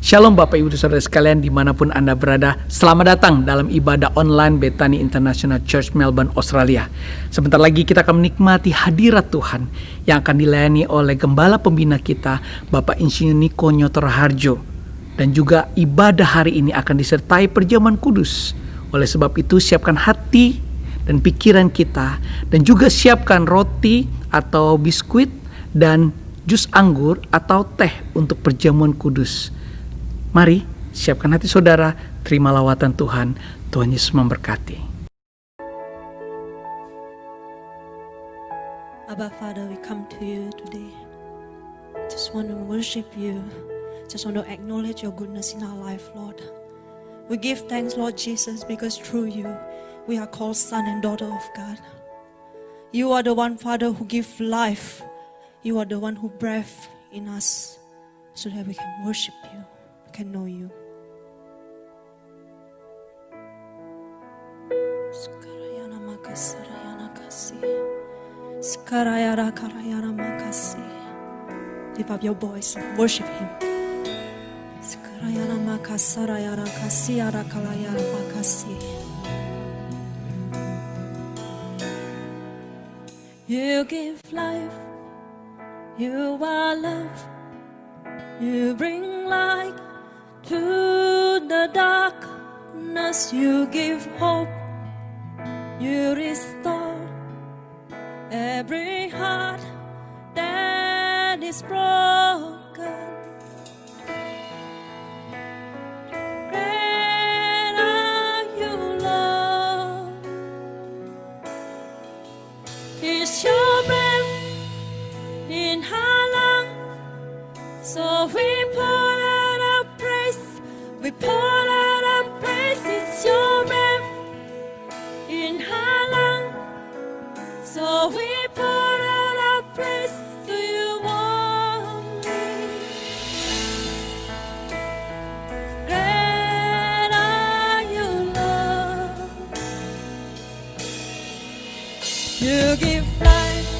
Shalom Bapak Ibu Saudara sekalian dimanapun Anda berada. Selamat datang dalam ibadah online Bethany International Church Melbourne, Australia. Sebentar lagi kita akan menikmati hadirat Tuhan yang akan dilayani oleh Gembala Pembina kita, Bapak Insinyur Niko Nyotor Harjo. Dan juga ibadah hari ini akan disertai perjamuan kudus. Oleh sebab itu siapkan hati dan pikiran kita, dan juga siapkan roti atau biskuit dan jus anggur atau teh untuk perjamuan kudus. Mari siapkan hati saudara, terima lawatan Tuhan. Tuhan Yesus memberkati. Abba Father, we come to you today. Just want to worship you. Just want to acknowledge your goodness in our life, Lord. We give thanks, Lord Jesus, because through you, we are called son and daughter of God. You are the one, Father, who give life. You are the one who breathe in us so that we can worship you, we can know you. Sekarayana makasarayana kasih. Sekarayara karayana makasih. Lift up your voice, worship him. Sekarayana makasarayana kasih, ara kalayana makasih. You give life, you are love, you bring light to the darkness, you give hope, you restore every heart that is broken. Great are you, Lord. It's your breath in our lungs, so we pour out our praise. We pour out our praise. It's your breath in our lungs, so we pour out our praise to you only. Great are you, Lord. You give life,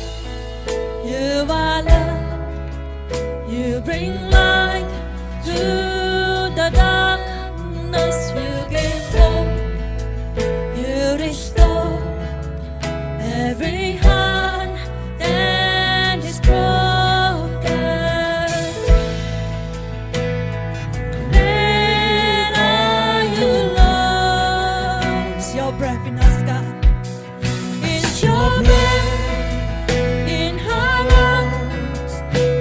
you are love, you bring light to the darkness, you give hope, you restore every heart that is broken. Great are you, Lord. It's your breath in us, God. It's your breath in our lungs.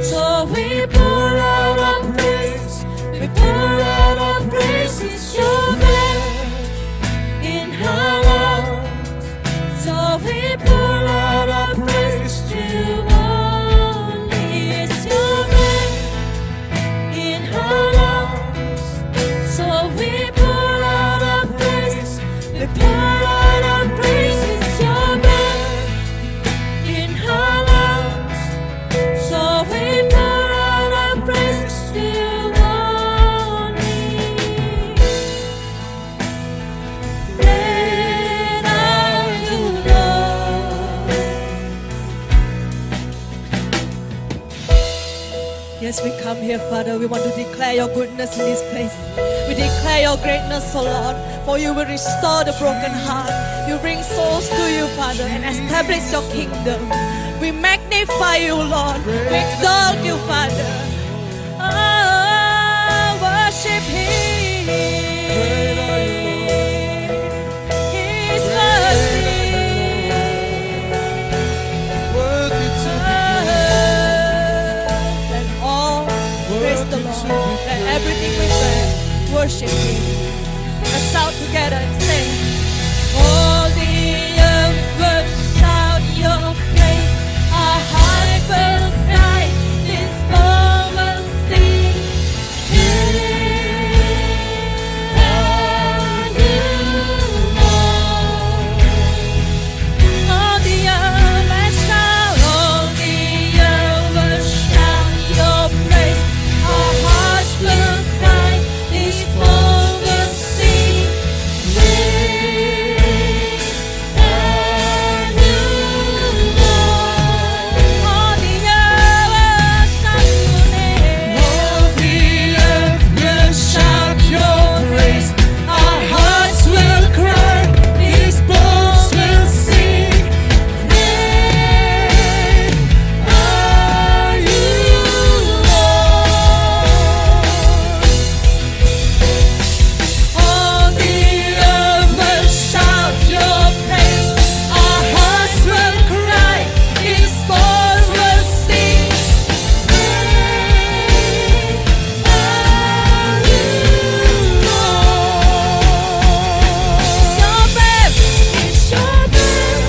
So we pour out our praise. We pour out our praise. It's your breath in our lungs. So we pour out our praise to you only. It's your breath in our lungs. So we pour out our praise. We pour out our praise. It's your breath in our lungs. So we pour out our praise to you only. Great are you, Lord. Yes, we come here, Father. We want to declare your goodness in this place. We declare your greatness, O Lord. For you will restore the broken heart. You bring souls to you, Father, and establish your kingdom. We magnify you, Lord. We exalt you, Father. Oh, worship Him. He's worthy. Let all praise the Lord. Let everything we breath worship Him. Let's shout together and sing. All the earth will shout your praise. Our heart will cry. This world will sing. Great are you, Lord. All the earth will shout. All the earth will shout your praise. Our hearts will cry. This world will sing. Great are you, Lord. All the earth will shout your name. All the earth will shout your praise. Our hearts will cry. These bones will sing. Great are you, Lord. All the earth will shout your praise. Our hearts will cry. These bones will sing. Great are you, Lord. Your breath is your breath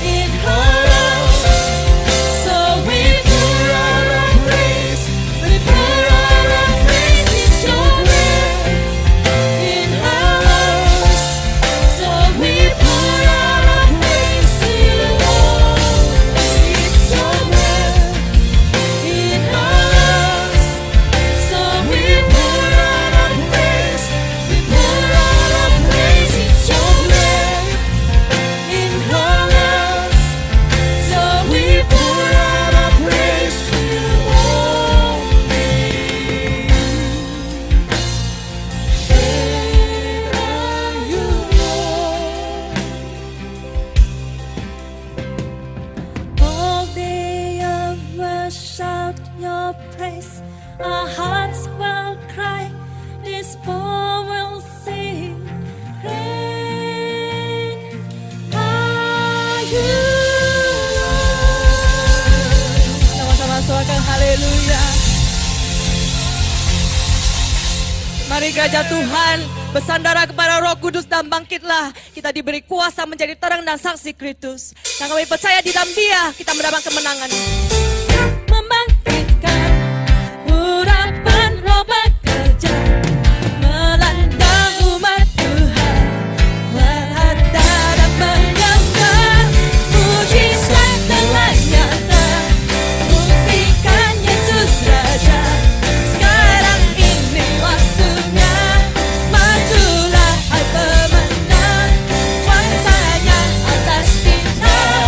in our lungs. So we pour out our praise. We pour out our praise. It's your breath in our lungs. So we pour out our praise to you only. It's your breath in our lungs. So we pour out our praise. We pour out our praise. It's your breath in our lungs. So we pour out our praise to you only. Great are you, Lord. All the earth will shout your praise. Our hearts will cry. This poem will sing. Great are you, Lord. Sama-sama suarakan haleluya. Mari gereja Tuhan bersandara kepada Roh Kudus dan bangkitlah. Kita diberi kuasa menjadi terang dan saksi Kristus. Dan kami percaya di dalam Dia kita mendapat kemenangan. Membangkitkan urapan Roh bekerja melanda umat Tuhan. Melanda dan menyembah mujizat telah nyata. Buktikan Yesus Raja. Sekarang ini waktunya. Majulah hai pemenang. Kuasanya atas bintang.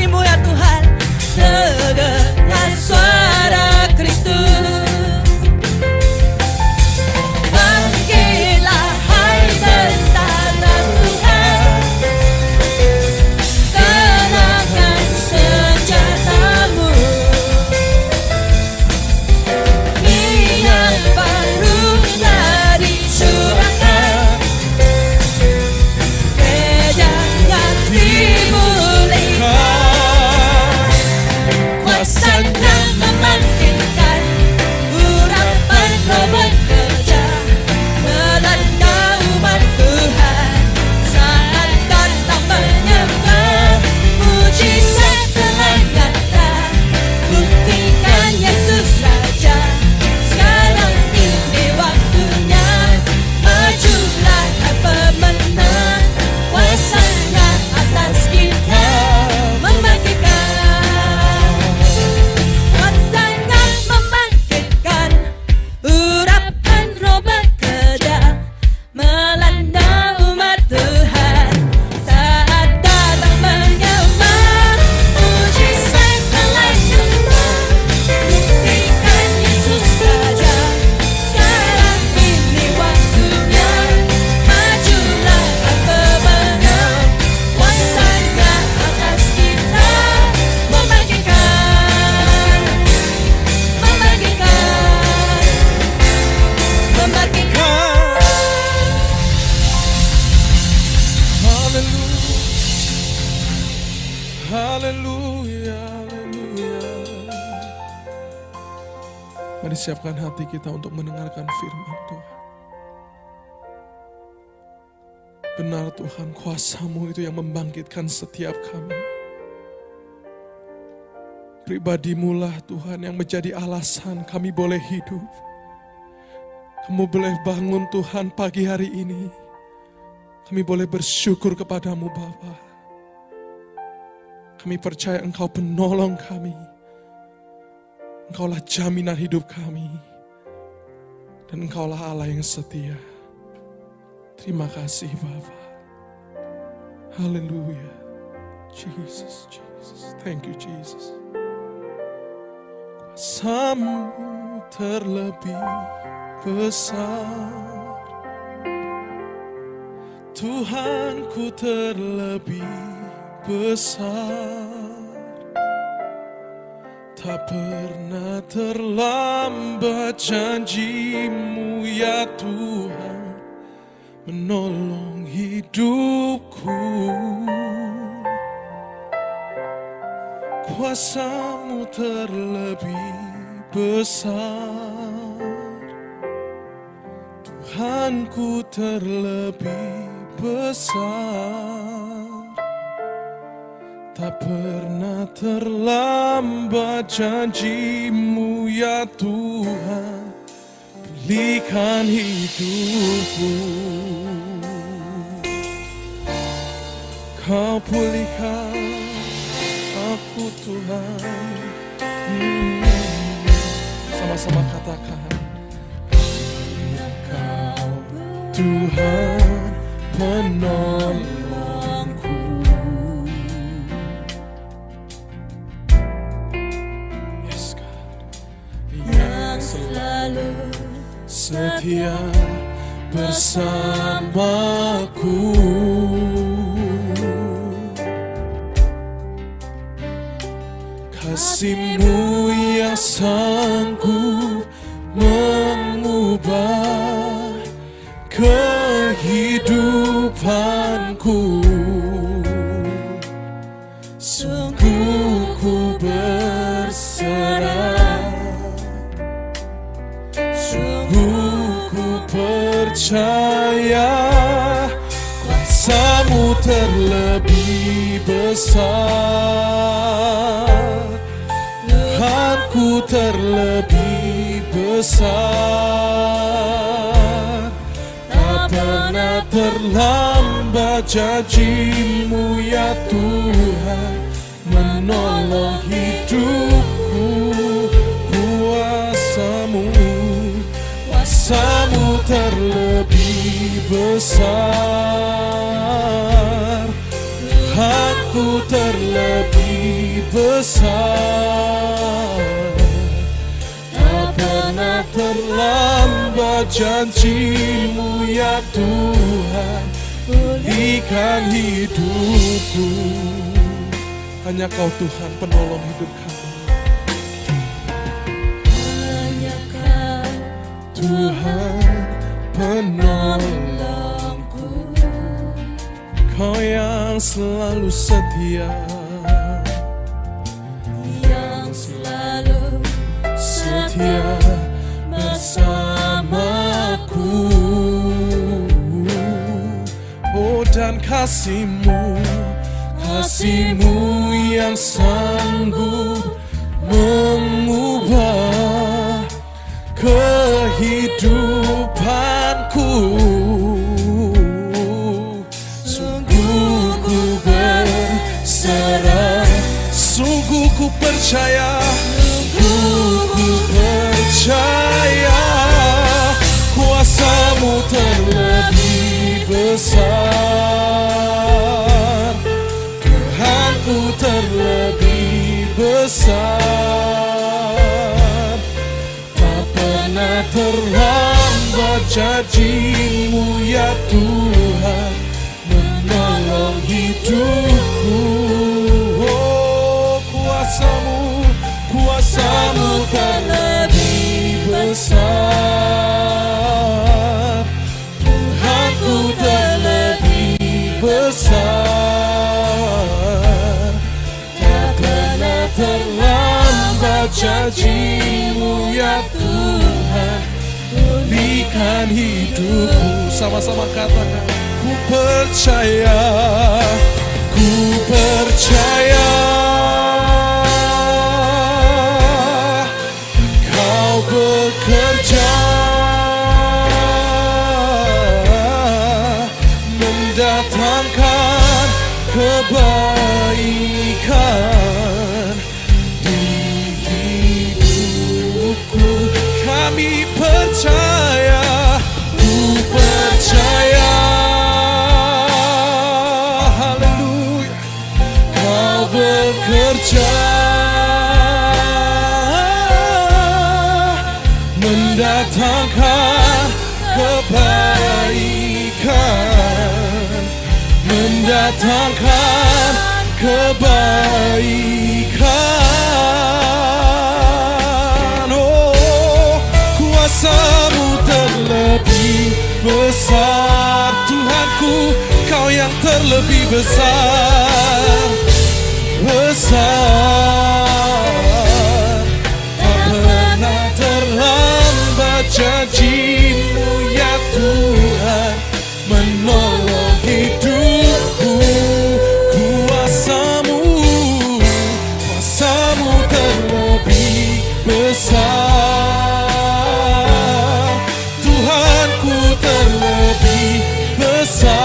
kasih-Mu ya Tuhan. Terdengar suara Kristus. Bangkitlah hai tentara Tuhan, kenakan senjatamu. Minyak baru telah dicurahkan, jangan dimulihkan. Kuasanya membangkitkan, urapan Roh bekerja melanda umat Tuhan. Saat datang menyembah, mujizat telah nyata, buktikan Yesus Raja. Sekarang ini waktunya, majulah hai pemenang. Kuasanya atas kita membangkitkan, kuasanya membangkitkan, urapan Roh bekerja melanda umat Tuhan. Saat datang menyembah, mujizat telah nyata, buktikan Yesus Raja. Sekarang ini waktunya, majulah hai pemenang. Kuasanya atas kita membangkitkan, membangkitkan, membangkitkan. Haleluya, haleluya. Mari siapkan hati kita untuk mendengarkan firman Tuhan. Benar Tuhan, kuasa-Mu itu yang membangkitkan setiap kami. Pribadi-Mu lah Tuhan yang menjadi alasan kami boleh hidup. Kamu boleh bangun Tuhan pagi hari ini. Kami boleh bersyukur kepadamu Bapa. Kami percaya Engkau penolong kami. Engkaulah jaminan hidup kami. Dan Engkaulah Allah yang setia. Terima kasih Bapa. Haleluya. Jesus, Jesus. Thank you Jesus. Kuasa-Mu terlebih besar. Tuhanku terlebih besar. Tak pernah terlambat janji-Mu ya Tuhan, menolong hidupku. Kuasa-Mu terlebih besar. Tuhanku terlebih besar. Tak pernah terlambat janji-Mu ya Tuhan, pulihkan hidupku. Kau pulihkan aku Tuhan. Sama-sama katakan, Kau Tuhan penolongku. Yes God, yang selalu setia bersamaku. Kasih-Mu yang sanggup mengubah kehidupanku. Sungguh ku berserah, sungguh ku percaya. Kuasa-Mu terlebih besar. Tuhanku terlebih besar. Tak pernah terlambat janji-Mu ya Tuhan, menolong hidupku. Kuasa-Mu terlebih besar. Tuhanku terlebih besar. Tak pernah terlambat janji-Mu ya Tuhan, pulihkan hidupku. Hanya Kau Tuhan penolong hidup kami. Hanya Kau Tuhan penolongku, Kau yang selalu setia, yang selalu setia bersamaku. Oh, dan kasih-Mu, kasih-Mu yang sanggup mengubah kehidupanku. Sungguh ku berserah, sungguh ku percaya, sungguh ku percaya, kuasa-Mu terlebih besar, Tuhanku terlebih besar. Tak pernah terlambat janji-Mu ya Tuhan, menolong hidupku. Oh, kuasa-Mu, kuasa-Mu terlebih besar, Tuhanku terlebih besar. Tak pernah terlambat janji-Mu ya Tuhan, pulihkan hidupku. Sama-sama katakan, ku percaya, ku percaya, Kau bekerja mendatangkan kebaikan di hidupku. Kami percaya, ku percaya, haleluya, Kau bekerja mendatangkan kebaikan, mendatangkan kebaikan. Oh, kuasa-Mu terlebih besar, Tuhanku, Kau yang terlebih besar, besar. Tak pernah terlambat janji-Mu ya Tuhan, menolong hidupku. Kuasa-Mu, kuasa-Mu terlebih besar, Tuhanku terlebih besar.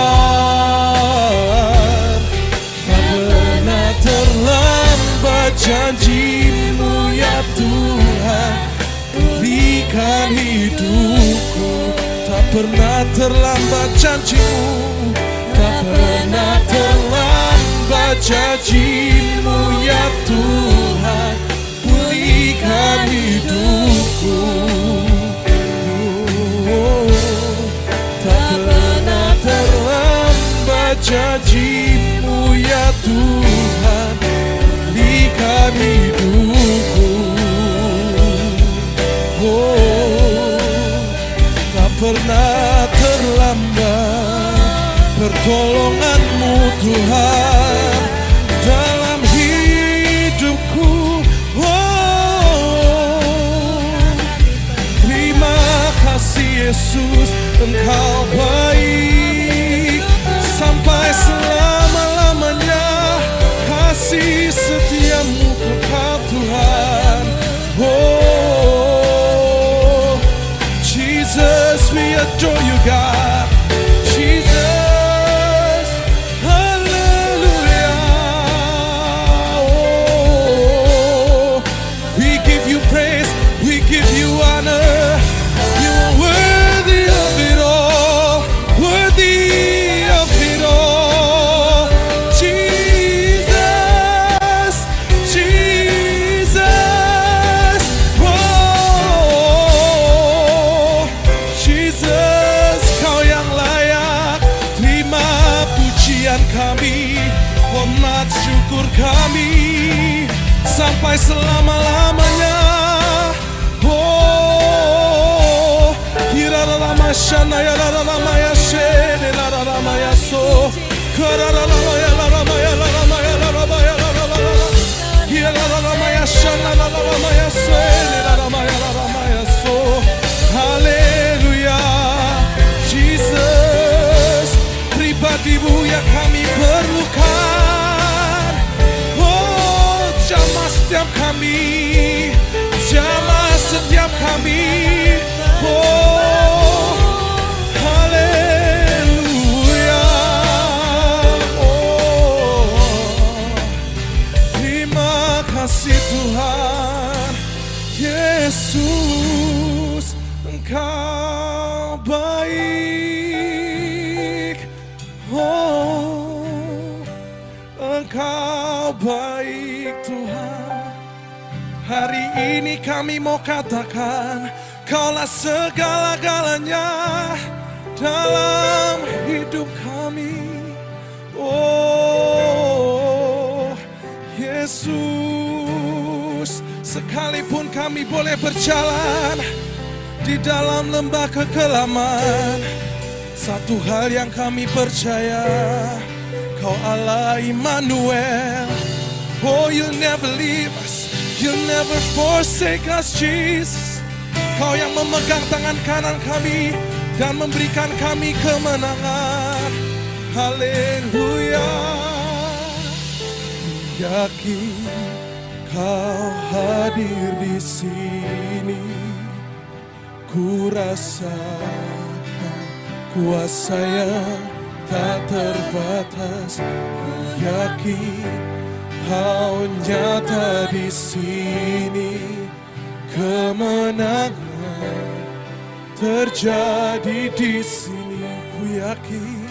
Tak pernah terlambat janji-Mu ya Tuhan, pulihkan hidupku. Tak pernah terlambat janji-Mu, tak pernah terlambat janji-Mu ya Tuhan, pulihkan hidupku. Oh, tak pernah terlambat janji-Mu ya Tuhan, pulihkan hidupku. Oh, tak pernah terlambat pertolongan-Mu Tuhan dalam hidupku. Oh, terima kasih Yesus, Engkau baik sampai selama-lamanya. Kasih setia-Mu kekal Tuhan. Oh, Jesus, we adore You God. Jesus, hallelujah. Oh, we give You praise, we give You honor. You are worthy of it all, worthy of it all. Jesus, Nikmat syukur kami sampai selama-lamanya. Oh, hirarama shana ya rarama ya shene rarama ya so, kararama ya rarama ya rarama ya rarama ya rarama, hirarama ya shana rarama ya shene rarama ya rarama ya so. Haleluya, Jesus, pribadimu yang kami perlukan. Oh, jamah setiap kami, jamah setiap kami. Oh, haleluya. Oh, terima kasih Tuhan Yesus, Engkau baik. Oh, Engkau baik Tuhan. Hari ini kami mau katakan, Kaulah segala-galanya dalam hidup kami. Oh, Yesus, sekalipun kami boleh berjalan di dalam lembah kekelaman, satu hal yang kami percaya, Kau Allah Immanuel. Oh, you'll never leave us, you'll never forsake us, Jesus. Kau yang memegang tangan kanan kami dan memberikan kami kemenangan. Haleluya. Yakin Kau hadir di sini, ku rasakan kuasa yang tak terbatas. Ku yakin Kau nyata di sini, kemenangan terjadi di sini. Ku yakin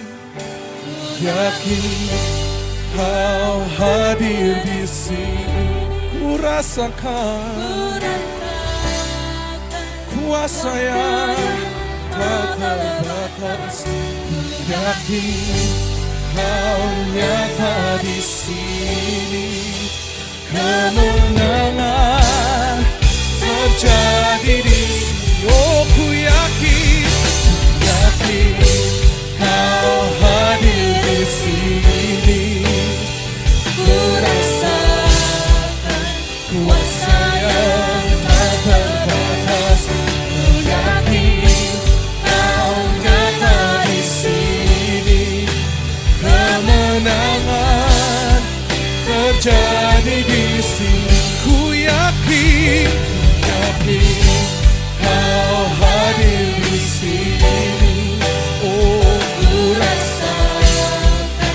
Kau hadir di sini, ku rasakan kuasa yang tak terbatas. Ku yakin Kau nyata di sini, kemenangan terjadi di sini. Oh, ku yakin Kau hadir di sini, ku rasakan kuasa yang tak terbatas. Ku yakin Kau nyata di sini, kemenangan terjadi di sini. Ku yakin Kau hadir di sini. Oh, ku rasakan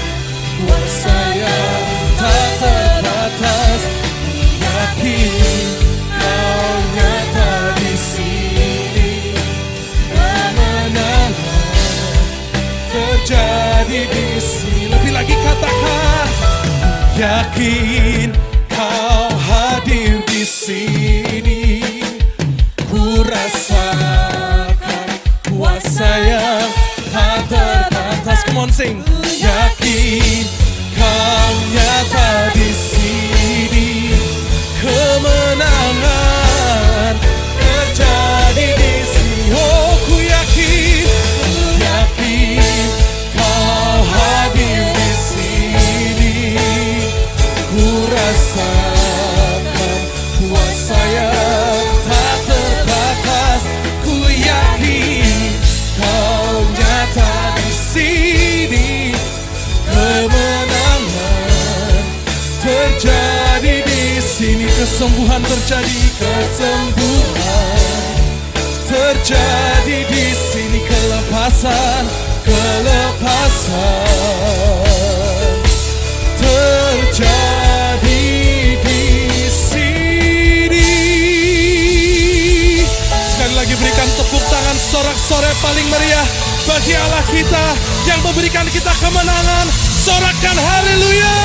kuasa yang tak terbatas. Ku yakin Kau nyata di sini, kemenangan terjadi di sini. Lebih lagi katakan, yakin Kau hadir di sini, ku rasakan kuasa yang tak terbatas. Come on, sing. Yakin Kau nyata di sini, kemenangan terjadi di sini. Oh, ku yakin Kau hadir di sini, ku rasakan kuasa yang tak terbatas. Ku yakin Kau nyata di sini, kemenangan terjadi di sini. Kesembuhan terjadi, kesembuhan terjadi di sini. Kelepasan terjadi di sini. Sekali lagi berikan tepuk tangan sorak-sorai paling meriah bagi Allah kita yang memberikan kita kemenangan. Sorakan haleluya,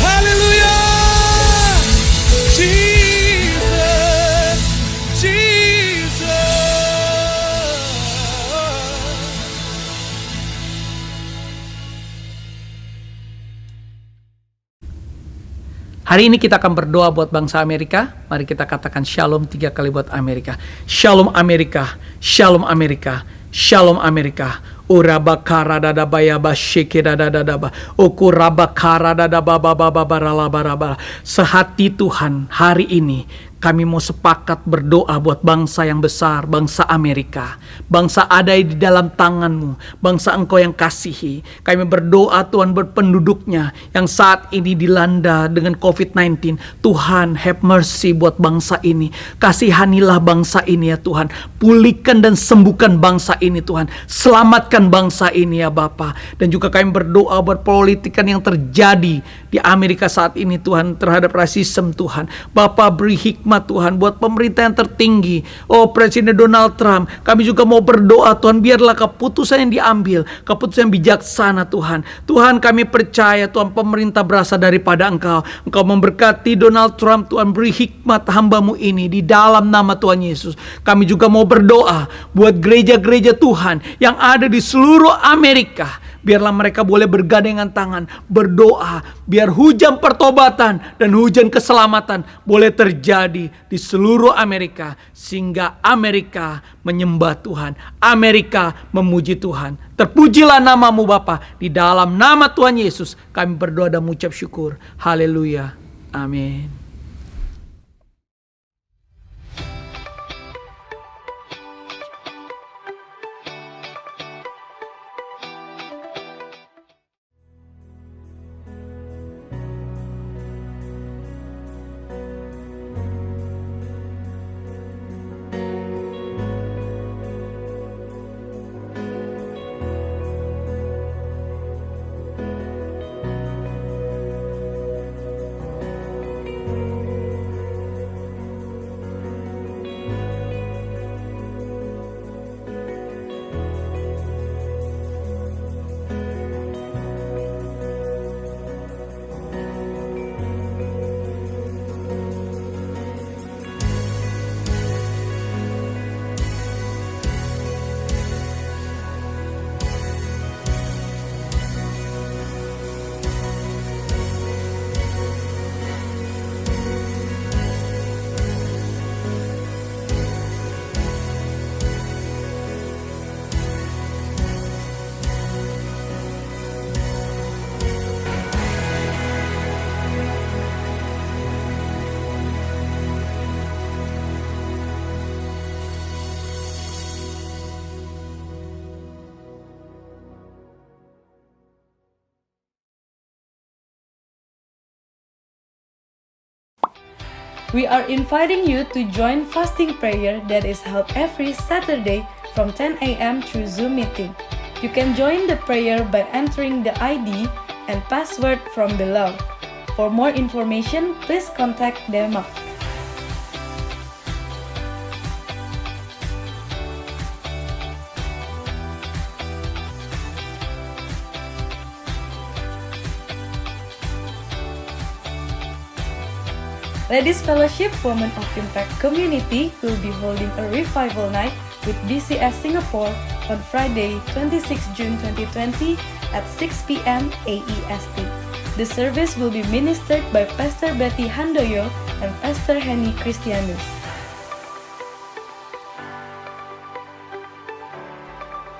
haleluya. Jesus, Jesus. Hari ini kita akan berdoa buat bangsa Amerika. Mari kita katakan shalom 3 kali buat Amerika. Shalom Amerika, shalom Amerika, shalom Amerika. Urabakara dada baya bashiki dada dada ba. Ukurabakara dada baba baba barala baraba. Sehati Tuhan, hari ini kami mau sepakat berdoa buat bangsa yang besar, bangsa Amerika. Bangsa ada di dalam tangan-Mu, bangsa Engkau yang kasihi. Kami berdoa Tuhan buat penduduknya yang saat ini dilanda dengan COVID-19. Tuhan, have mercy buat bangsa ini. Kasihanilah bangsa ini ya Tuhan. Pulihkan dan sembuhkan bangsa ini Tuhan. Selamatkan bangsa ini ya Bapa. Dan juga kami berdoa buat politikan yang terjadi di Amerika saat ini Tuhan, terhadap rasisme Tuhan. Bapa, beri hikmat Tuhan buat pemerintah yang tertinggi. Oh, Presiden Donald Trump, kami juga mau berdoa Tuhan, biarlah keputusan yang diambil, keputusan yang bijaksana Tuhan. Tuhan, kami percaya Tuhan, pemerintah berasal daripada Engkau. Engkau memberkati Donald Trump Tuhan, beri hikmat hamba-Mu ini di dalam nama Tuhan Yesus. Kami juga mau berdoa buat gereja-gereja Tuhan yang ada di seluruh Amerika. Biarlah mereka boleh bergandengan tangan, berdoa, biar hujan pertobatan dan hujan keselamatan boleh terjadi di seluruh Amerika, sehingga Amerika menyembah Tuhan, Amerika memuji Tuhan. Terpujilah nama-Mu Bapa, di dalam nama Tuhan Yesus kami berdoa dan mengucap syukur. Haleluya, amin. We are inviting you to join fasting prayer that is held every Saturday from 10 a.m. through Zoom meeting. You can join the prayer by entering the ID and password from below. For more information, please contact Demak. Ladies Fellowship Women of Impact Community will be holding a revival night with DCS Singapore on Friday, 26 June 2020 at 6 p.m. AEST. The service will be ministered by Pastor Betty Handoyo and Pastor Henny Christianus.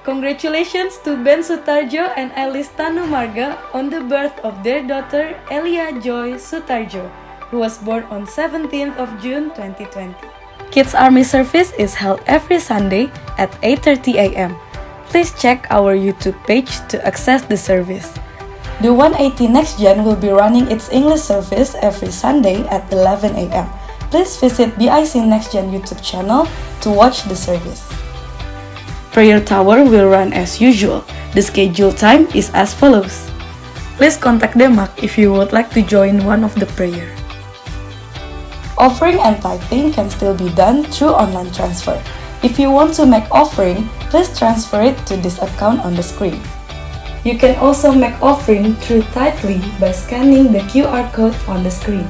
Congratulations to Ben Sutarjo and Alice Tanumarga on the birth of their daughter Elia Joy Sutarjo, who was born on 17th of June 2020. Kids Army service is held every Sunday at 8:30 a.m. Please check our YouTube page to access the service. The 180 Next Gen will be running its English service every Sunday at 11 a.m. Please visit BIC Next Gen YouTube channel to watch the service. Prayer Tower will run as usual. The scheduled time is as follows. Please contact Demak if you would like to join one of the prayer. Offering and tithing can still be done through online transfer. If you want to make offering, please transfer it to this account on the screen. You can also make offering through Tithely by scanning the QR code on the screen.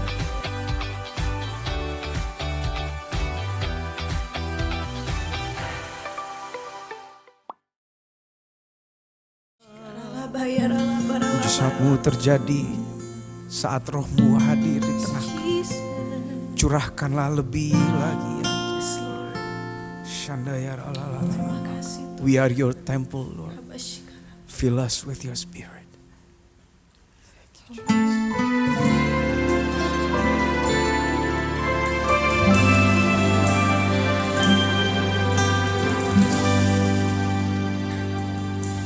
Mujizat-Mu terjadi saat Roh-Mu hadir di tengah Curahkanlah lebih lagi ya. Shandaya ralalala. We are your temple, Lord. Fill us with your spirit.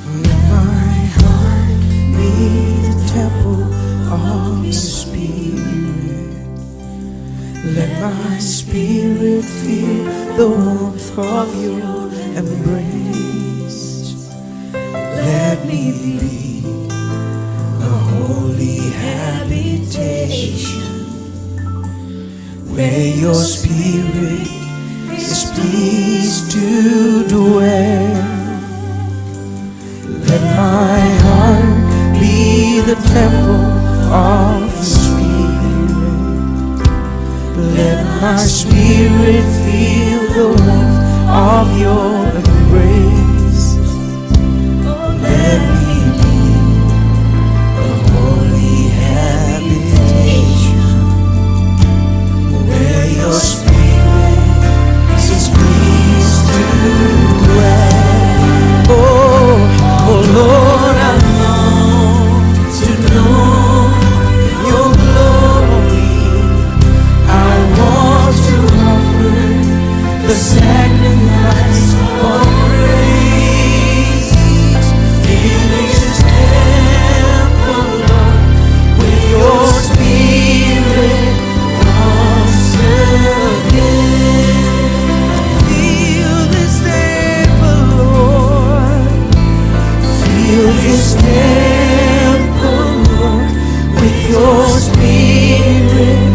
Let my heart be the temple of your spirit. Let my spirit feel the warmth of your embrace. Let me be a holy habitation where your spirit is pleased to dwell. Let my heart be the temple of the Spirit. Let my spirit feel the warmth of your embrace. Let me be a holy habitation where your spirit is pleased to dwell. Oh Lord, I long to know your glory. I want to offer the sacrifice of praise. Fill this temple, Lord, with your spirit once again. Fill this temple, Lord. Fill this temple, Lord, with your spirit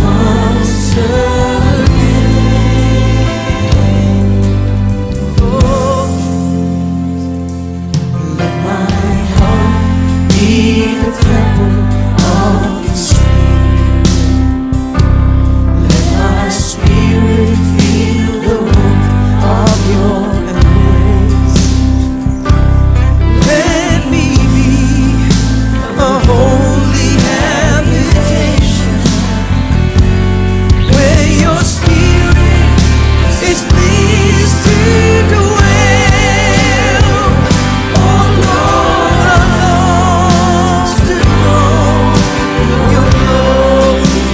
once again. Oh, let my heart be the temple of the Spirit. Let my spirit feel the warmth of your embrace. Let me be a holy habitation where your spirit is pleased to dwell. Oh Lord, I long to know your glory.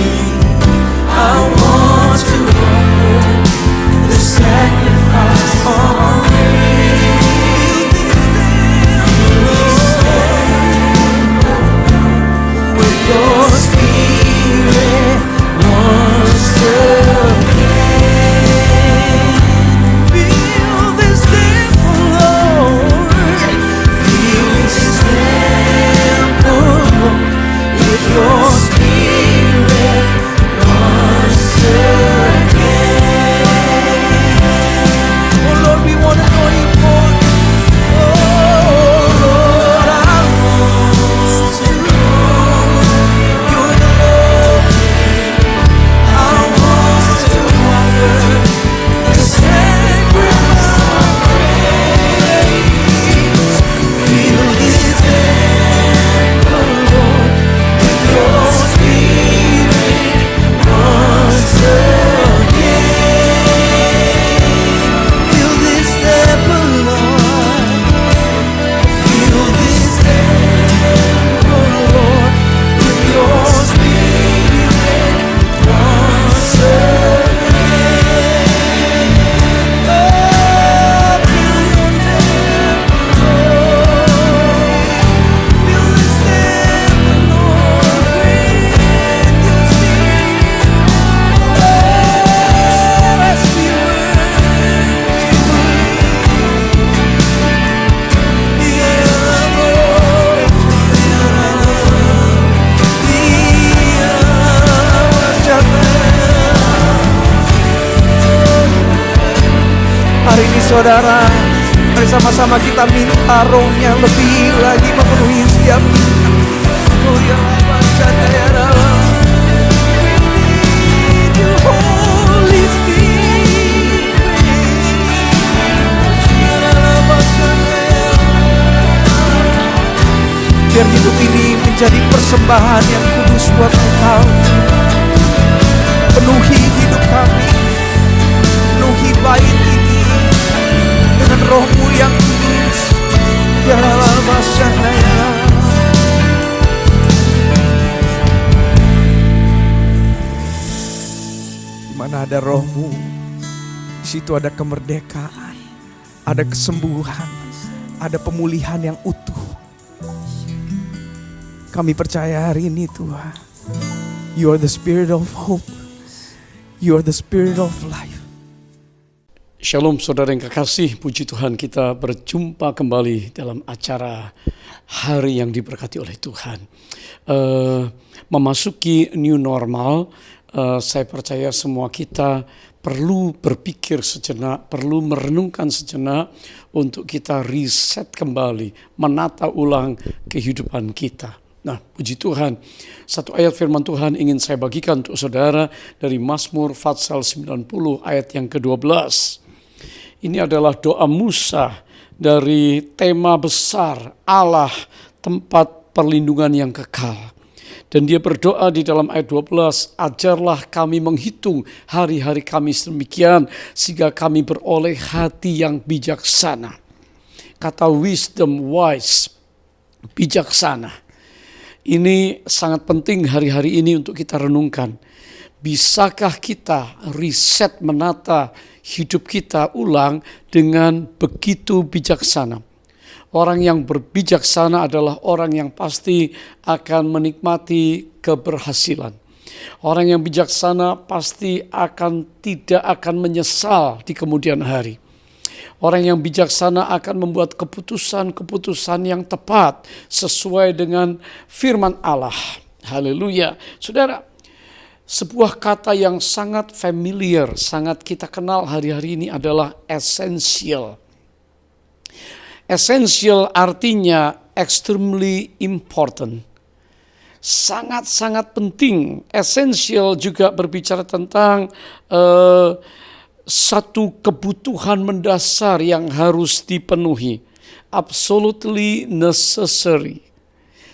I want to offer the sacrifice of with your spirit once again. Feel this temple, Lord. Feel this temple, Lord, with your spirit once again. Oh Lord, we want to know you more. Oh Lord, I want to know your glory. I want to offer the sacrifice of praise. Fill this temple, Lord, with your spirit once again. Fill this temple, Lord. Fill this temple, Lord, with your spirit once again. Oh, fill your temple, Lord. Fill this temple, Lord, with your spirit. Oh, as we hari ini saudara, mari sama-sama kita minta rohnya lebih lagi memenuhi setiap kita. Oh ya Allah, ya Allah. We need you, Holy Spirit. Biar hidup ini menjadi persembahan yang kudus buat Engkau. Penuhi hidup kami, penuhi bait ini dengan roh-Mu yang kudus. Ya Rabashanaya. Di mana ada roh-Mu, di situ ada kemerdekaan, ada kesembuhan, ada pemulihan yang utuh. Kami percaya hari ini Tuhan, You are the Spirit of hope, You are the Spirit of life. Shalom saudara yang kekasih, puji Tuhan kita berjumpa kembali dalam acara hari yang diberkati oleh Tuhan. Memasuki new normal, saya percaya semua kita perlu berpikir sejenak, perlu merenungkan sejenak untuk kita reset kembali, menata ulang kehidupan kita. Nah, puji Tuhan, satu ayat firman Tuhan ingin saya bagikan untuk saudara dari Mazmur Fatsal 90 ayat yang ke-12. Ini adalah doa Musa dari tema besar Allah, tempat perlindungan yang kekal. Dan dia berdoa di dalam ayat 12, ajarlah kami menghitung hari-hari kami sedemikian, sehingga kami beroleh hati yang bijaksana. Kata wisdom, wise, bijaksana. Ini sangat penting hari-hari ini untuk kita renungkan. Bisakah kita riset menata hidup kita ulang dengan begitu bijaksana? Orang yang berbijaksana adalah orang yang pasti akan menikmati keberhasilan. Orang yang bijaksana pasti tidak akan menyesal di kemudian hari. Orang yang bijaksana akan membuat keputusan-keputusan yang tepat sesuai dengan firman Allah. Haleluya. Saudara, sebuah kata yang sangat familiar, sangat kita kenal hari-hari ini adalah essential. Essential artinya extremely important. Sangat-sangat penting. Essential juga berbicara tentang satu kebutuhan mendasar yang harus dipenuhi. Absolutely necessary.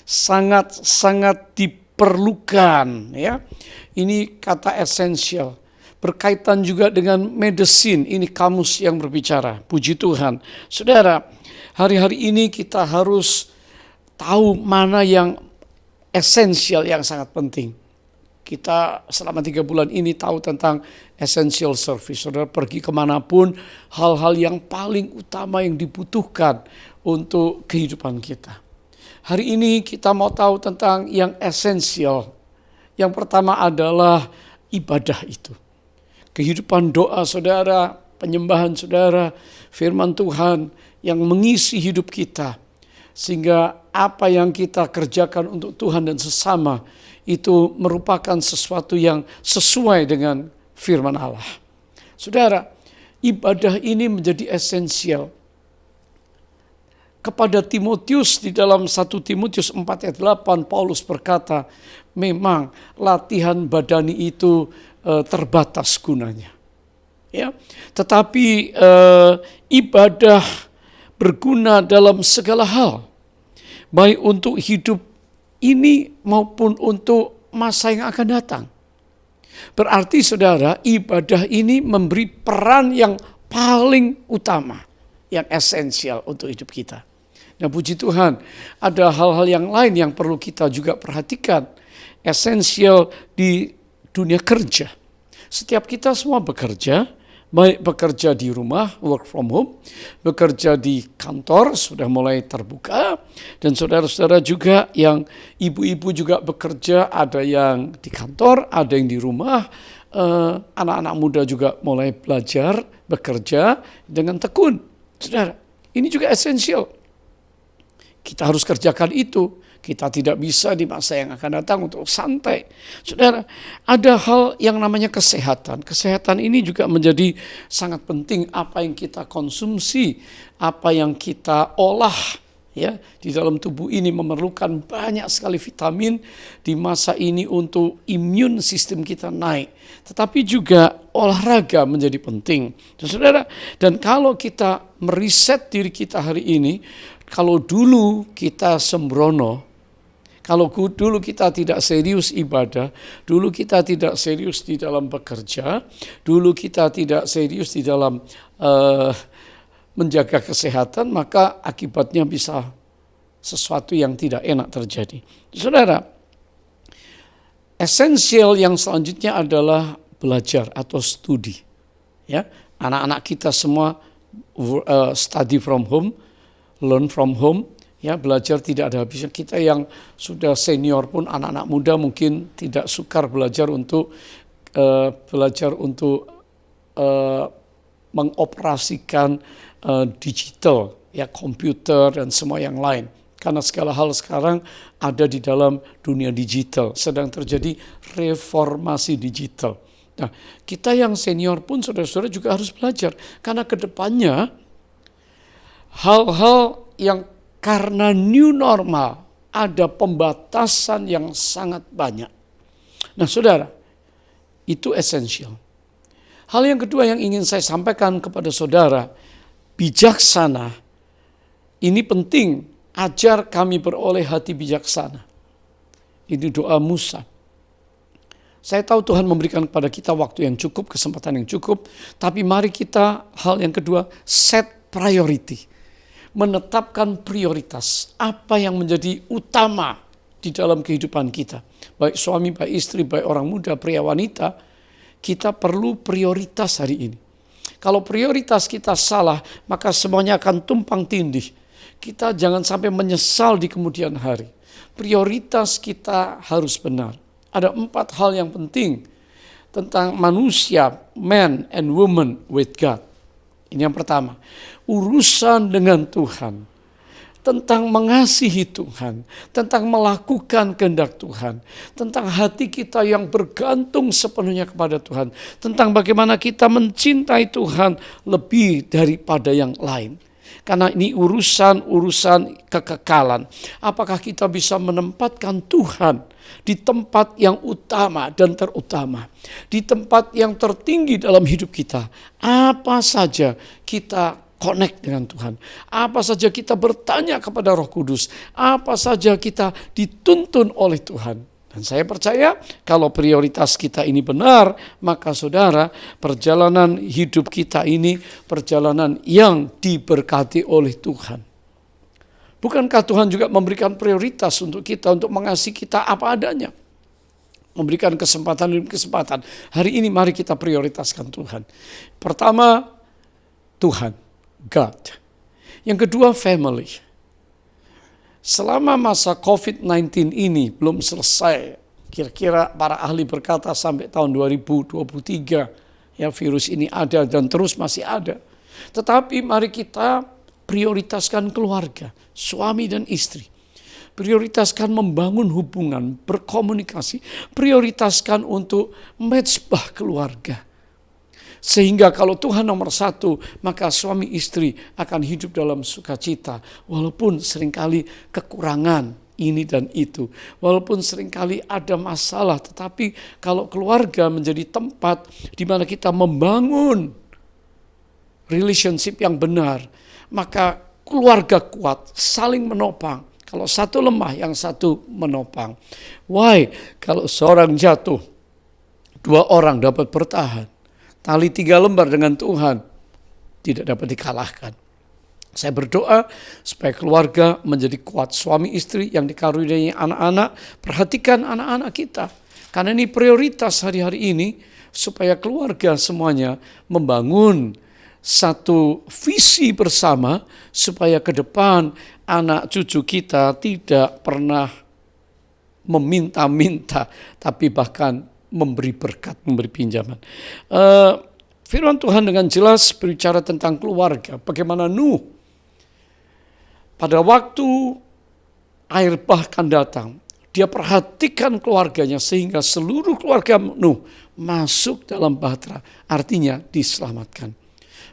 Sangat-sangat diperlukan, ya. Ini kata essential. Berkaitan juga dengan medicine, ini kamus yang berbicara. Puji Tuhan. Saudara, hari-hari ini kita harus tahu mana yang esensial, yang sangat penting. Kita selama 3 bulan ini tahu tentang essential service. Saudara pergi kemanapun, hal-hal yang paling utama yang dibutuhkan untuk kehidupan kita. Hari ini kita mau tahu tentang yang esensial. Yang pertama adalah ibadah itu. Kehidupan doa saudara, penyembahan saudara, firman Tuhan yang mengisi hidup kita. Sehingga apa yang kita kerjakan untuk Tuhan dan sesama itu merupakan sesuatu yang sesuai dengan firman Allah. Saudara, ibadah ini menjadi esensial. Kepada Timotius di dalam 1 Timotius 4 ayat 8 Paulus berkata, memang latihan badani itu terbatas gunanya. Ya, tetapi ibadah berguna dalam segala hal, baik untuk hidup ini maupun untuk masa yang akan datang. Berarti saudara, ibadah ini memberi peran yang paling utama, yang esensial untuk hidup kita. Nah, puji Tuhan, ada hal-hal yang lain yang perlu kita juga perhatikan. Esensial di dunia kerja. Setiap kita semua bekerja, baik bekerja di rumah, work from home, bekerja di kantor, sudah mulai terbuka, dan saudara-saudara juga yang ibu-ibu juga bekerja, ada yang di kantor, ada yang di rumah, anak-anak muda juga mulai belajar, bekerja dengan tekun. Saudara, ini juga esensial. Kita harus kerjakan itu. Kita tidak bisa di masa yang akan datang untuk santai. Saudara, ada hal yang namanya kesehatan. Kesehatan ini juga menjadi sangat penting. Apa yang kita konsumsi, apa yang kita olah, ya, di dalam tubuh ini memerlukan banyak sekali vitamin di masa ini untuk imun sistem kita naik. Tetapi juga olahraga menjadi penting. Saudara, dan kalau kita meriset diri kita hari ini, kalau dulu kita sembrono, Kalau dulu kita tidak serius ibadah, dulu kita tidak serius di dalam bekerja, dulu kita tidak serius di dalam menjaga kesehatan, maka akibatnya bisa sesuatu yang tidak enak terjadi. Saudara, esensial yang selanjutnya adalah belajar atau studi. Ya, anak-anak kita semua study from home, learn from home. Ya, belajar tidak ada habisnya. Kita yang sudah senior pun, anak-anak muda mungkin tidak sukar belajar untuk mengoperasikan digital, ya, komputer dan semua yang lain. Karena segala hal sekarang ada di dalam dunia digital, sedang terjadi reformasi digital. Nah, kita yang senior pun saudara-saudara juga harus belajar, karena kedepannya hal-hal yang karena new normal ada pembatasan yang sangat banyak. Nah, saudara, itu esensial. Hal yang kedua yang ingin saya sampaikan kepada saudara, bijaksana. Ini penting, ajar kami beroleh hati bijaksana. Ini doa Musa. Saya tahu Tuhan memberikan kepada kita waktu yang cukup, kesempatan yang cukup, tapi mari kita, hal yang kedua, set priority. Menetapkan prioritas, apa yang menjadi utama di dalam kehidupan kita. Baik suami, baik istri, baik orang muda, pria, wanita, kita perlu prioritas hari ini. Kalau prioritas kita salah, maka semuanya akan tumpang tindih. Kita jangan sampai menyesal di kemudian hari. Prioritas kita harus benar. Ada 4 hal yang penting tentang manusia, man and woman with God. Ini yang pertama, urusan dengan Tuhan, tentang mengasihi Tuhan, tentang melakukan kehendak Tuhan, tentang hati kita yang bergantung sepenuhnya kepada Tuhan, tentang bagaimana kita mencintai Tuhan lebih daripada yang lain. Karena ini urusan kekekalan. Apakah kita bisa menempatkan Tuhan di tempat yang utama dan terutama, di tempat yang tertinggi dalam hidup kita? Apa saja kita connect dengan Tuhan, apa saja kita bertanya kepada Roh Kudus, apa saja kita dituntun oleh Tuhan. Dan saya percaya kalau prioritas kita ini benar, maka saudara, perjalanan hidup kita ini perjalanan yang diberkati oleh Tuhan. Bukankah Tuhan juga memberikan prioritas untuk kita, untuk mengasihi kita apa adanya? Memberikan kesempatan demi kesempatan. Hari ini mari kita prioritaskan Tuhan. Pertama, Tuhan, God. Yang kedua, family. Selama masa COVID-19 ini belum selesai, kira-kira para ahli berkata sampai tahun 2023, ya, virus ini ada dan terus masih ada. Tetapi mari kita prioritaskan keluarga, suami dan istri. Prioritaskan membangun hubungan, berkomunikasi. Prioritaskan untuk mezbah keluarga. Sehingga kalau Tuhan nomor 1, maka suami istri akan hidup dalam sukacita. Walaupun seringkali kekurangan ini dan itu. Walaupun seringkali ada masalah. Tetapi kalau keluarga menjadi tempat di mana kita membangun relationship yang benar, maka keluarga kuat, saling menopang. Kalau satu lemah, yang satu menopang. Why? Kalau seorang jatuh, 2 orang dapat bertahan. Tali 3 lembar dengan Tuhan tidak dapat dikalahkan. Saya berdoa supaya keluarga menjadi kuat. Suami istri yang dikaruniai anak-anak, perhatikan anak-anak kita. Karena ini prioritas hari-hari ini, supaya keluarga semuanya membangun satu visi bersama, supaya ke depan anak cucu kita tidak pernah meminta-minta, tapi bahkan memberi berkat, memberi pinjaman. Firman Tuhan dengan jelas berbicara tentang keluarga. Bagaimana Nuh pada waktu air bah akan datang, dia perhatikan keluarganya sehingga seluruh keluarga Nuh masuk dalam bahtera, artinya diselamatkan.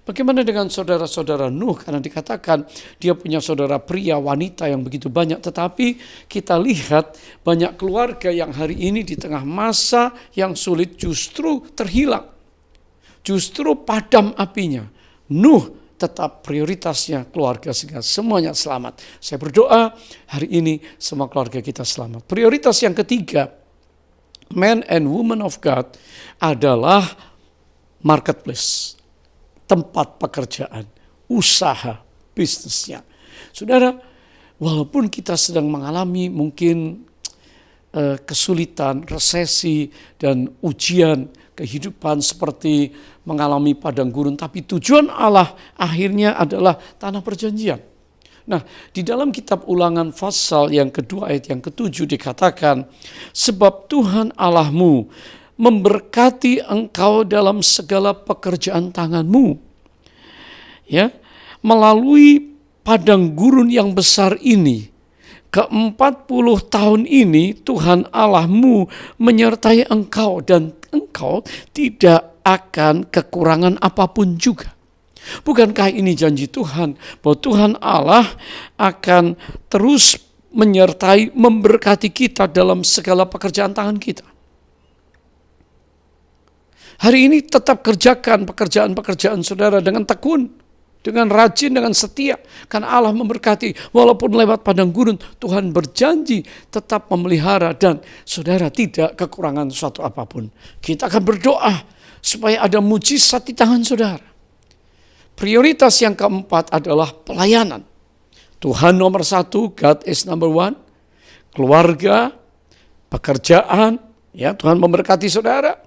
Bagaimana dengan saudara-saudara Nuh? Karena dikatakan dia punya saudara pria, wanita yang begitu banyak. Tetapi kita lihat banyak keluarga yang hari ini di tengah masa yang sulit justru terhilang. Justru padam apinya. Nuh tetap prioritasnya keluarga sehingga semuanya selamat. Saya berdoa hari ini semua keluarga kita selamat. Prioritas yang ketiga, men and woman of God adalah marketplace, tempat pekerjaan, usaha, bisnisnya. Saudara, walaupun kita sedang mengalami mungkin kesulitan, resesi, dan ujian kehidupan seperti mengalami padang gurun, tapi tujuan Allah akhirnya adalah tanah perjanjian. Nah, di dalam kitab Ulangan pasal yang kedua ayat yang ke-7 dikatakan, sebab Tuhan Allahmu memberkati engkau dalam segala pekerjaan tanganmu. Ya, melalui padang gurun yang besar ini, ke-40 tahun ini Tuhan Allahmu menyertai engkau dan engkau tidak akan kekurangan apapun juga. Bukankah ini janji Tuhan bahwa Tuhan Allah akan terus menyertai, memberkati kita dalam segala pekerjaan tangan kita? Hari ini tetap kerjakan pekerjaan-pekerjaan saudara dengan tekun, dengan rajin, dengan setia. Karena Allah memberkati. Walaupun lewat padang gurun, Tuhan berjanji tetap memelihara. Dan saudara tidak kekurangan suatu apapun. Kita akan berdoa supaya ada mujizat di tangan saudara. Prioritas yang keempat adalah pelayanan. Tuhan nomor 1, God is number 1. Keluarga, pekerjaan. Ya, Tuhan memberkati saudara.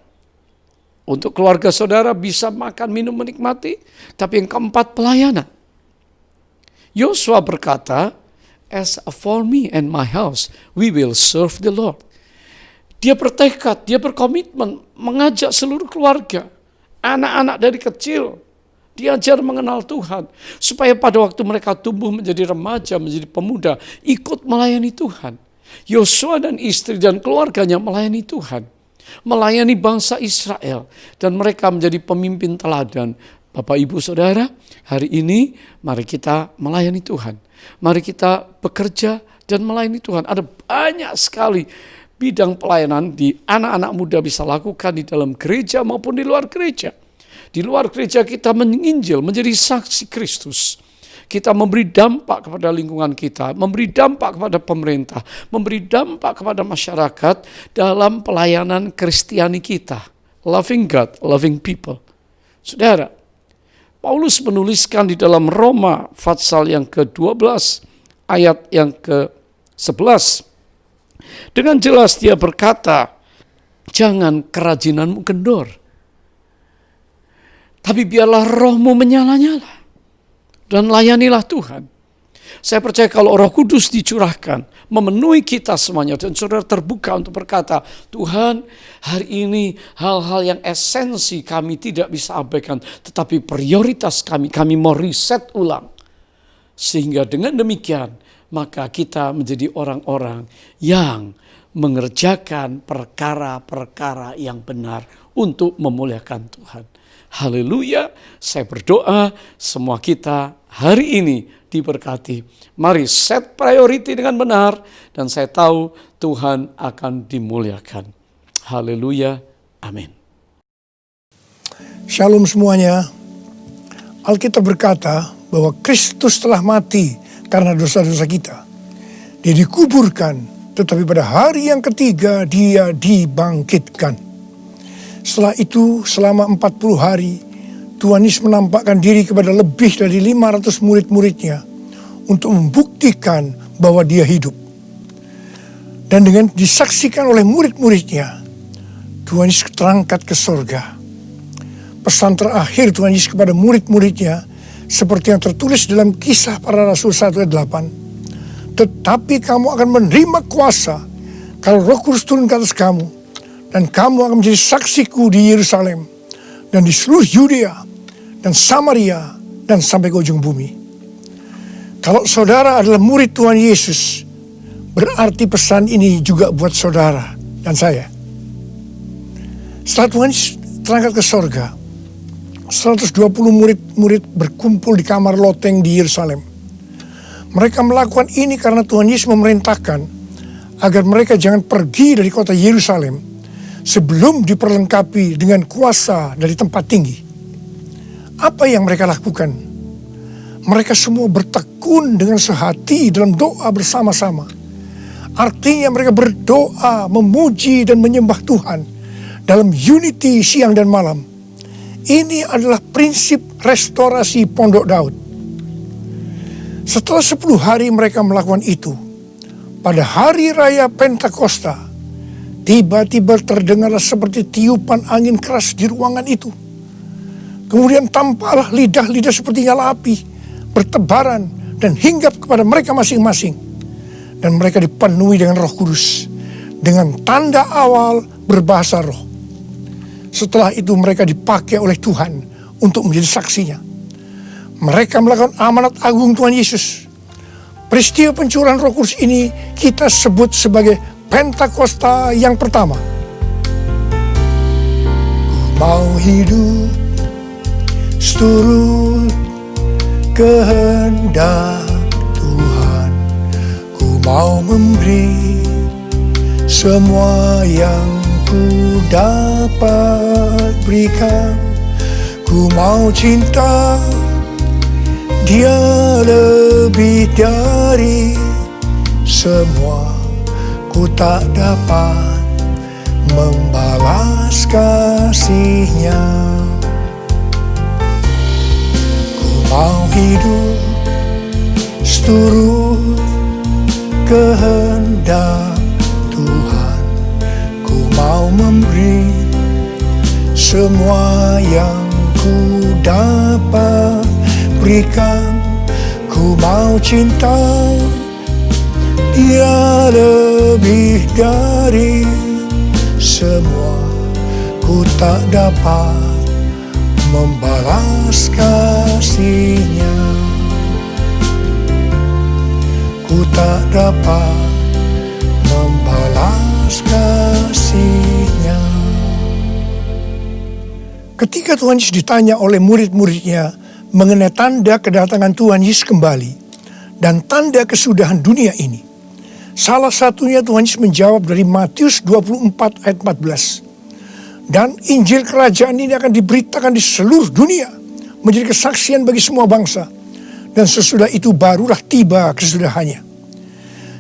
Untuk keluarga saudara bisa makan, minum, menikmati. Tapi yang keempat, pelayanan. Yosua berkata, as for me and my house, we will serve the Lord. Dia bertekad, dia berkomitmen mengajak seluruh keluarga. Anak-anak dari kecil diajar mengenal Tuhan. Supaya pada waktu mereka tumbuh menjadi remaja, menjadi pemuda, ikut melayani Tuhan. Yosua dan istri dan keluarganya melayani Tuhan. Melayani bangsa Israel, dan mereka menjadi pemimpin teladan. Bapak, Ibu, Saudara, hari ini mari kita melayani Tuhan. Mari kita bekerja dan melayani Tuhan. Ada banyak sekali bidang pelayanan di anak-anak muda bisa lakukan di dalam gereja maupun di luar gereja. Di luar gereja kita menginjil, menjadi saksi Kristus. Kita memberi dampak kepada lingkungan kita, memberi dampak kepada pemerintah, memberi dampak kepada masyarakat dalam pelayanan Kristiani kita. Loving God, loving people. Saudara, Paulus menuliskan di dalam Roma pasal yang ke-12 ayat yang ke-11. Dengan jelas dia berkata, jangan kerajinanmu kendor, tapi biarlah rohmu menyala-nyala. Dan layanilah Tuhan. Saya percaya kalau Roh Kudus dicurahkan, memenuhi kita semuanya, dan saudara terbuka untuk berkata, Tuhan, hari ini hal-hal yang esensi kami tidak bisa abaikan, tetapi prioritas kami mau riset ulang. Sehingga dengan demikian, maka kita menjadi orang-orang yang mengerjakan perkara-perkara yang benar untuk memuliakan Tuhan. Haleluya, saya berdoa semua kita hari ini diberkati. Mari set priority dengan benar dan saya tahu Tuhan akan dimuliakan. Haleluya, amin. Shalom semuanya. Alkitab berkata bahwa Kristus telah mati karena dosa-dosa kita. Dia dikuburkan, tetapi pada hari yang ketiga dia dibangkitkan. Setelah itu selama 40 hari Tuhan Yesus menampakkan diri kepada lebih dari 500 murid-muridnya untuk membuktikan bahwa dia hidup. Dan dengan disaksikan oleh murid-muridnya, Tuhan Yesus terangkat ke surga. Pesan terakhir Tuhan Yesus kepada murid-muridnya seperti yang tertulis dalam Kisah Para Rasul 1 ayat 8. Tetapi kamu akan menerima kuasa kalau Roh Kudus turun ke atas kamu. Dan kamu akan menjadi saksiku di Yerusalem dan di seluruh Yudea dan Samaria dan sampai ke ujung bumi. Kalau saudara adalah murid Tuhan Yesus, berarti pesan ini juga buat saudara dan saya. Setelah Tuhan terangkat ke sorga, 120 murid-murid berkumpul di kamar loteng di Yerusalem. Mereka melakukan ini karena Tuhan Yesus memerintahkan agar mereka jangan pergi dari kota Yerusalem sebelum diperlengkapi dengan kuasa dari tempat tinggi. Apa yang mereka lakukan? mereka semua bertekun dengan sehati dalam doa bersama-sama. Artinya mereka berdoa, memuji dan menyembah Tuhan dalam unity siang dan malam. Ini adalah prinsip restorasi Pondok Daud. Setelah 10 hari mereka melakukan itu, pada hari raya Pentakosta, tiba-tiba terdengarlah seperti tiupan angin keras di ruangan itu. Kemudian tampaklah lidah-lidah seperti nyala api, bertebaran dan hinggap kepada mereka masing-masing. Dan mereka dipenuhi dengan Roh Kudus, dengan tanda awal berbahasa roh. Setelah itu mereka dipakai oleh Tuhan untuk menjadi saksinya. Mereka melakukan amanat agung Tuhan Yesus. Peristiwa pencurahan Roh Kudus ini kita sebut sebagai Pentakosta yang pertama. Ku mau hidup seturut kehendak Tuhan. Ku mau memberi semua yang ku dapat berikan. Ku mau cinta Dia lebih dari semua. Ku tak dapat membalas kasih-Nya. Ku mau hidup seturut kehendak Tuhan. Ku mau memberi semua yang ku dapat berikan. Ku mau cinta Dia lebih dari semua. Ku tak dapat membalas kasih-Nya. Ku tak dapat membalas kasih-Nya. Ketika Tuhan Yesus ditanya oleh murid-muridnya mengenai tanda kedatangan Tuhan Yesus kembali dan tanda kesudahan dunia ini, salah satunya Tuhan Yesus menjawab dari Matius 24 ayat 14. Dan Injil Kerajaan ini akan diberitakan di seluruh dunia, menjadi kesaksian bagi semua bangsa. Dan sesudah itu barulah tiba kesudahannya.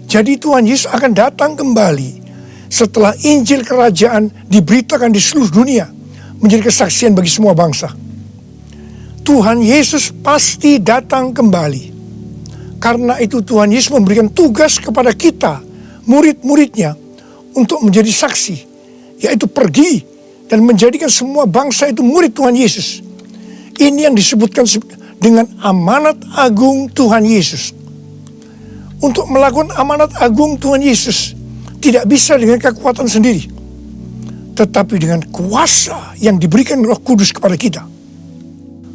Jadi Tuhan Yesus akan datang kembali setelah Injil Kerajaan diberitakan di seluruh dunia, menjadi kesaksian bagi semua bangsa. Tuhan Yesus pasti datang kembali. Karena itu Tuhan Yesus memberikan tugas kepada kita, murid-muridnya, untuk menjadi saksi, yaitu pergi dan menjadikan semua bangsa itu murid Tuhan Yesus. Ini yang disebutkan dengan amanat agung Tuhan Yesus. Untuk melakukan amanat agung Tuhan Yesus tidak bisa dengan kekuatan sendiri, tetapi dengan kuasa yang diberikan Roh Kudus kepada kita.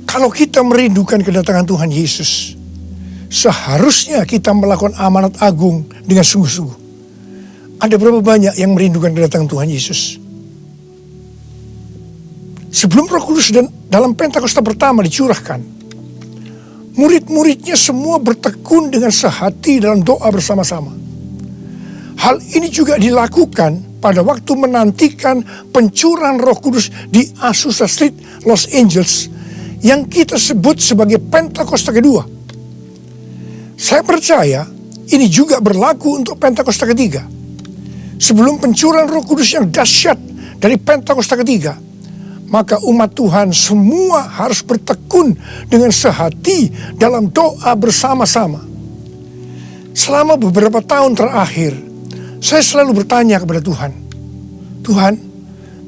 Kalau kita merindukan kedatangan Tuhan Yesus, seharusnya kita melakukan amanat agung dengan sungguh-sungguh. Ada berapa banyak yang merindukan kedatangan Tuhan Yesus? Sebelum Roh Kudus dan dalam Pentakosta pertama dicurahkan, murid-muridnya semua bertekun dengan sehati dalam doa bersama-sama. Hal ini juga dilakukan pada waktu menantikan pencurahan Roh Kudus di Azusa Street, Los Angeles, yang kita sebut sebagai Pentakosta kedua. Saya percaya ini juga berlaku untuk Pentakosta ketiga. Sebelum pencurahan Roh Kudus yang dahsyat dari Pentakosta ketiga, maka umat Tuhan semua harus bertekun dengan sehati dalam doa bersama-sama. Selama beberapa tahun terakhir, saya selalu bertanya kepada Tuhan, Tuhan,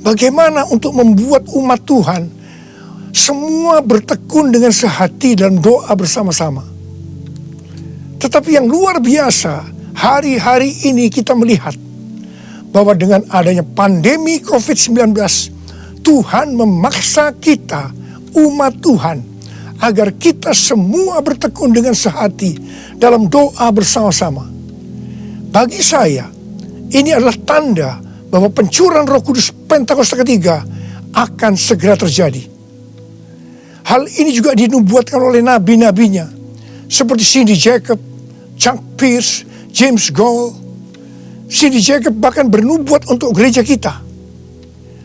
bagaimana untuk membuat umat Tuhan semua bertekun dengan sehati dalam doa bersama-sama? Tetapi yang luar biasa, hari-hari ini kita melihat bahwa dengan adanya pandemi COVID-19, Tuhan memaksa kita, umat Tuhan, agar kita semua bertekun dengan sehati dalam doa bersama-sama. Bagi saya, ini adalah tanda bahwa pencurahan Roh Kudus Pentakosta ketiga akan segera terjadi. Hal ini juga dinubuatkan oleh nabi-nabinya, seperti Cindy Jacob, Chuck Pierce, James Goll. Cindy Jacob bahkan bernubuat untuk gereja kita,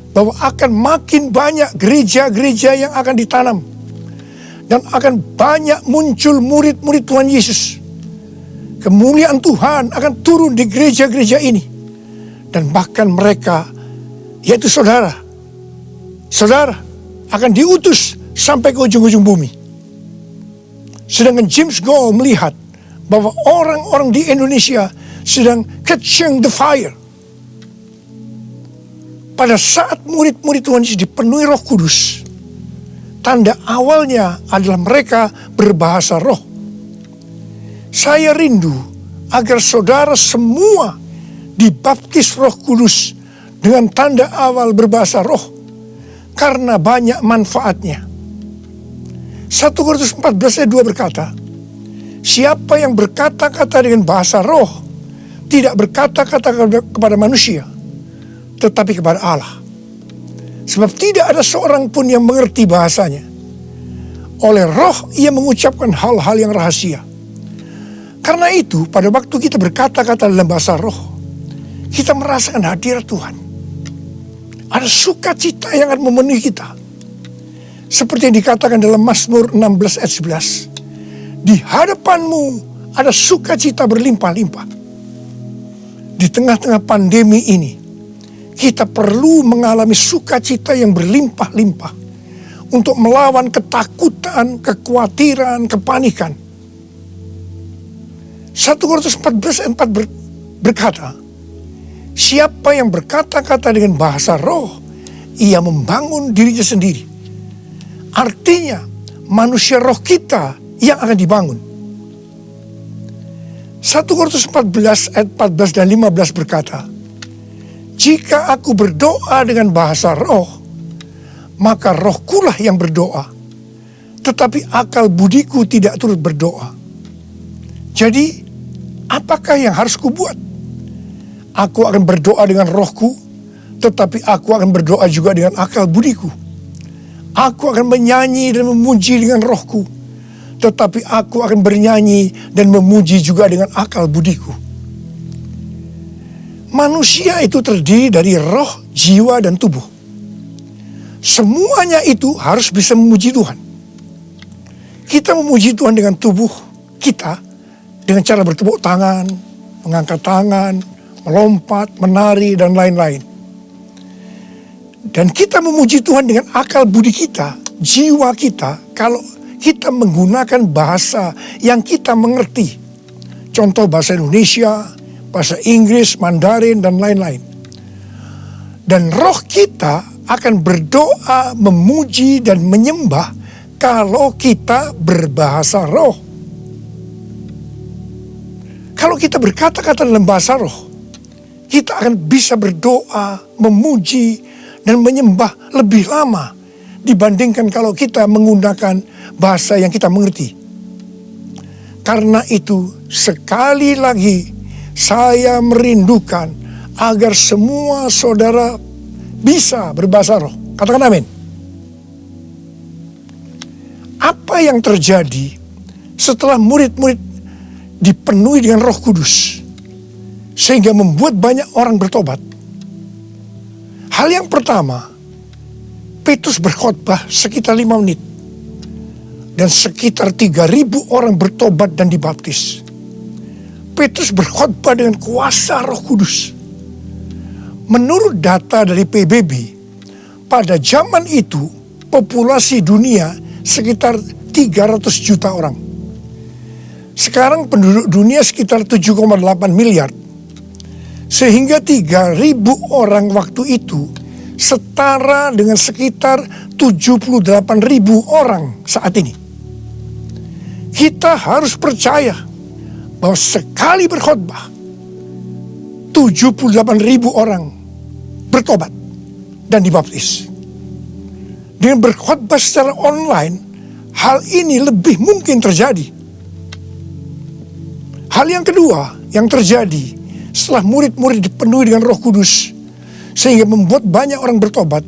bahwa akan makin banyak gereja-gereja yang akan ditanam. Dan akan banyak muncul murid-murid Tuhan Yesus. Kemuliaan Tuhan akan turun di gereja-gereja ini. Dan bahkan mereka, yaitu saudara akan diutus sampai ke ujung-ujung bumi. Sedangkan James Goll melihat bahwa orang-orang di Indonesia sedang catching the fire. Pada saat murid-murid Tuhan Yesus dipenuhi Roh Kudus, tanda awalnya adalah mereka berbahasa roh. Saya rindu agar saudara semua dibaptis Roh Kudus dengan tanda awal berbahasa roh, karena banyak manfaatnya. 1 Korintus 14 ayat 2 berkata, siapa yang berkata-kata dengan bahasa roh tidak berkata-kata kepada manusia, tetapi kepada Allah. Sebab tidak ada seorang pun yang mengerti bahasanya. Oleh roh ia mengucapkan hal-hal yang rahasia. Karena itu pada waktu kita berkata-kata dalam bahasa roh, kita merasakan hadirat Tuhan. Ada sukacita yang akan memenuhi kita. Seperti yang dikatakan dalam Mazmur 16 ayat 11. Di hadapanmu ada sukacita berlimpah-limpah. Di tengah-tengah pandemi ini, kita perlu mengalami sukacita yang berlimpah-limpah untuk melawan ketakutan, kekhawatiran, kepanikan. 1 Korintus 14 ayat 4 berkata, siapa yang berkata-kata dengan bahasa roh, ia membangun dirinya sendiri. Artinya, manusia roh kita yang akan dibangun. 1 Korintus 14 ayat 14 dan 15 berkata, jika aku berdoa dengan bahasa roh, maka rohkulah yang berdoa, tetapi akal budiku tidak turut berdoa. Jadi, apakah yang harus kubuat? Aku akan berdoa dengan rohku, tetapi aku akan berdoa juga dengan akal budiku. Aku akan menyanyi dan memuji dengan rohku, tetapi aku akan bernyanyi dan memuji juga dengan akal budiku. Manusia itu terdiri dari roh, jiwa, dan tubuh. Semuanya itu harus bisa memuji Tuhan. Kita memuji Tuhan dengan tubuh kita, dengan cara bertepuk tangan, mengangkat tangan, melompat, menari, dan lain-lain. Dan kita memuji Tuhan dengan akal budi kita, jiwa kita, kalau kita menggunakan bahasa yang kita mengerti. Contoh bahasa Indonesia, bahasa Inggris, Mandarin, dan lain-lain. Dan roh kita akan berdoa, memuji, dan menyembah kalau kita berbahasa roh. Kalau kita berkata-kata dalam bahasa roh, kita akan bisa berdoa, memuji, dan menyembah lebih lama dibandingkan kalau kita menggunakan bahasa yang kita mengerti. Karena itu, sekali lagi saya merindukan agar semua saudara bisa berbahasa roh. Katakan amin. Apa yang terjadi setelah murid-murid dipenuhi dengan Roh Kudus sehingga membuat banyak orang bertobat? Hal yang pertama, Petrus berkhotbah sekitar 5 menit dan sekitar 3.000 orang bertobat dan dibaptis. Petrus berkhotbah dengan kuasa Roh Kudus. Menurut data dari PBB, pada zaman itu populasi dunia sekitar 300 juta orang. Sekarang penduduk dunia sekitar 7,8 miliar. Sehingga 3.000 orang waktu itu setara dengan sekitar 78.000 orang saat ini. Kita harus percaya bahwa sekali berkhotbah 78.000 orang bertobat dan dibaptis. Dengan berkhotbah secara online, hal ini lebih mungkin terjadi. Hal yang kedua yang terjadi setelah murid-murid dipenuhi dengan Roh Kudus sehingga membuat banyak orang bertobat,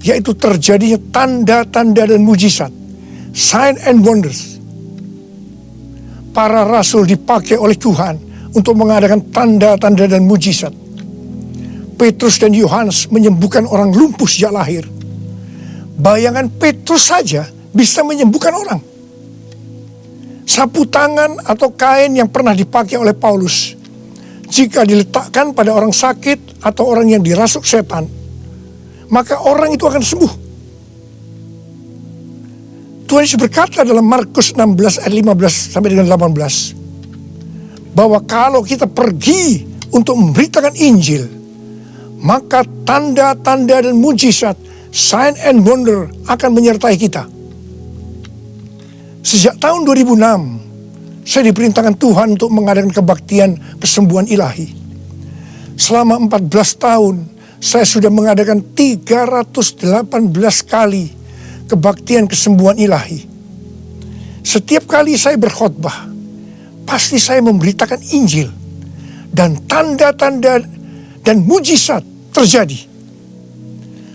yaitu terjadinya tanda-tanda dan mujizat, sign and wonders. Para rasul dipakai oleh Tuhan untuk mengadakan tanda-tanda dan mujizat. Petrus dan Yohanes menyembuhkan orang lumpuh sejak lahir. Bayangan Petrus saja bisa menyembuhkan orang. Sapu tangan atau kain yang pernah dipakai oleh Paulus, jika diletakkan pada orang sakit atau orang yang dirasuk setan, maka orang itu akan sembuh. Tuhan Yesus berkata dalam Markus 16 ayat 15 sampai dengan 18, bahwa kalau kita pergi untuk memberitakan Injil, maka tanda-tanda dan mujizat, sign and wonder akan menyertai kita. Sejak tahun 2006, saya diperintahkan Tuhan untuk mengadakan kebaktian kesembuhan ilahi. Selama 14 tahun, saya sudah mengadakan 318 kali kebaktian kesembuhan ilahi. Setiap kali saya berkhotbah, pasti saya memberitakan Injil, dan tanda-tanda dan mujizat terjadi.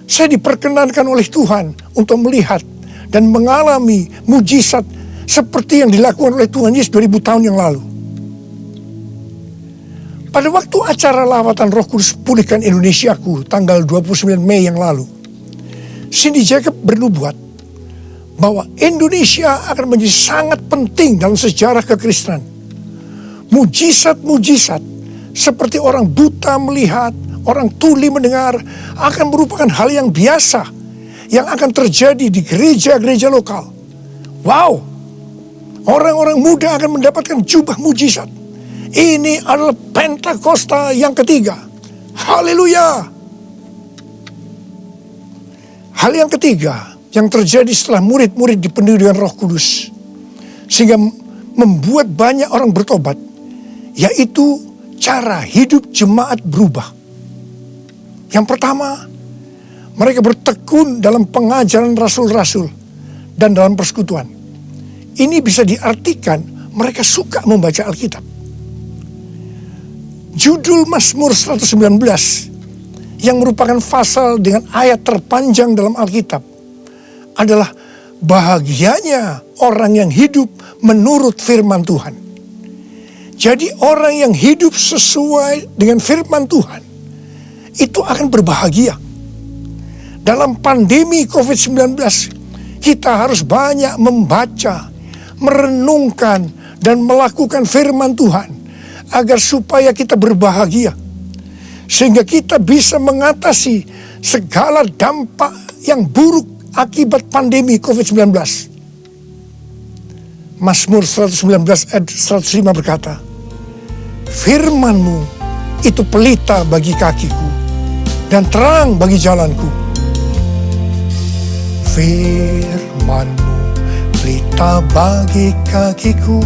Saya diperkenankan oleh Tuhan untuk melihat dan mengalami mujizat seperti yang dilakukan oleh Tuhan Yesus 2000 tahun yang lalu. Pada waktu acara lawatan Roh Kudus Pulihkan Indonesiaku tanggal 29 Mei yang lalu, Cindy Jacob bernubuat bahwa Indonesia akan menjadi sangat penting dalam sejarah kekristenan. Mujizat-mujizat seperti orang buta melihat, orang tuli mendengar akan merupakan hal yang biasa yang akan terjadi di gereja-gereja lokal. Wow, orang-orang muda akan mendapatkan jubah mujizat. Ini adalah Pentakosta yang ketiga. Haleluya. Hal yang ketiga yang terjadi setelah murid-murid dipenuhi dengan Roh Kudus, sehingga membuat banyak orang bertobat, yaitu cara hidup jemaat berubah. Yang pertama, mereka bertekun dalam pengajaran rasul-rasul dan dalam persekutuan. Ini bisa diartikan mereka suka membaca Alkitab. Judul Mazmur 119 yang merupakan pasal dengan ayat terpanjang dalam Alkitab adalah bahagianya orang yang hidup menurut firman Tuhan. Jadi orang yang hidup sesuai dengan firman Tuhan itu akan berbahagia. Dalam pandemi COVID-19, kita harus banyak membaca, merenungkan, dan melakukan firman Tuhan agar supaya kita berbahagia. Sehingga kita bisa mengatasi segala dampak yang buruk akibat pandemi COVID-19. Mazmur 119 ayat 105 berkata, firman-Mu itu pelita bagi kakiku dan terang bagi jalanku. Firman-Mu pelita bagi kakiku,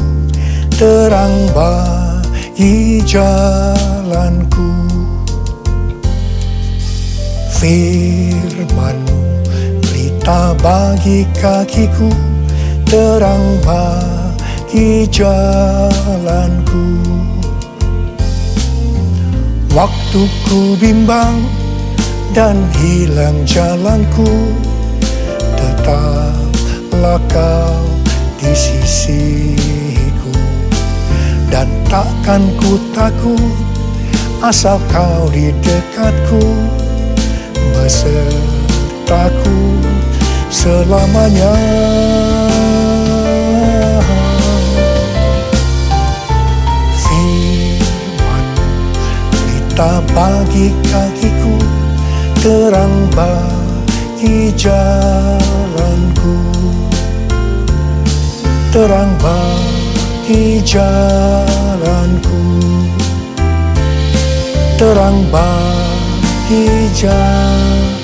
terang bagi jalanku. Firman-Mu pelita bagi kakiku, terang bagi jalanku. Waktu ku bimbang dan hilang jalanku, tetaplah Kau di sisiku. Dan takkan ku takut asal Kau di dekatku, besertaku selamanya. Firman-Mu pelita bagi kakiku, terang bagi jalanku. Terang bagi jalanku, terang bagi jalanku.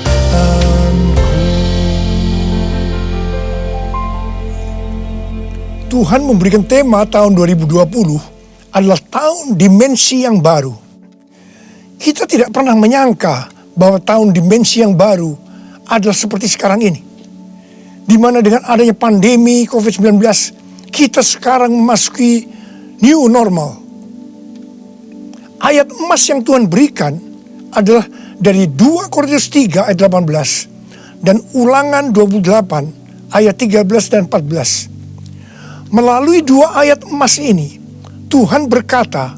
Tuhan memberikan tema tahun 2020 adalah tahun dimensi yang baru. Kita tidak pernah menyangka bahwa tahun dimensi yang baru adalah seperti sekarang ini, di mana dengan adanya pandemi COVID-19, kita sekarang memasuki new normal. Ayat emas yang Tuhan berikan adalah dari 2 Korintus 3 ayat 18 dan Ulangan 28 ayat 13 dan 14. Melalui 2 ayat emas ini, Tuhan berkata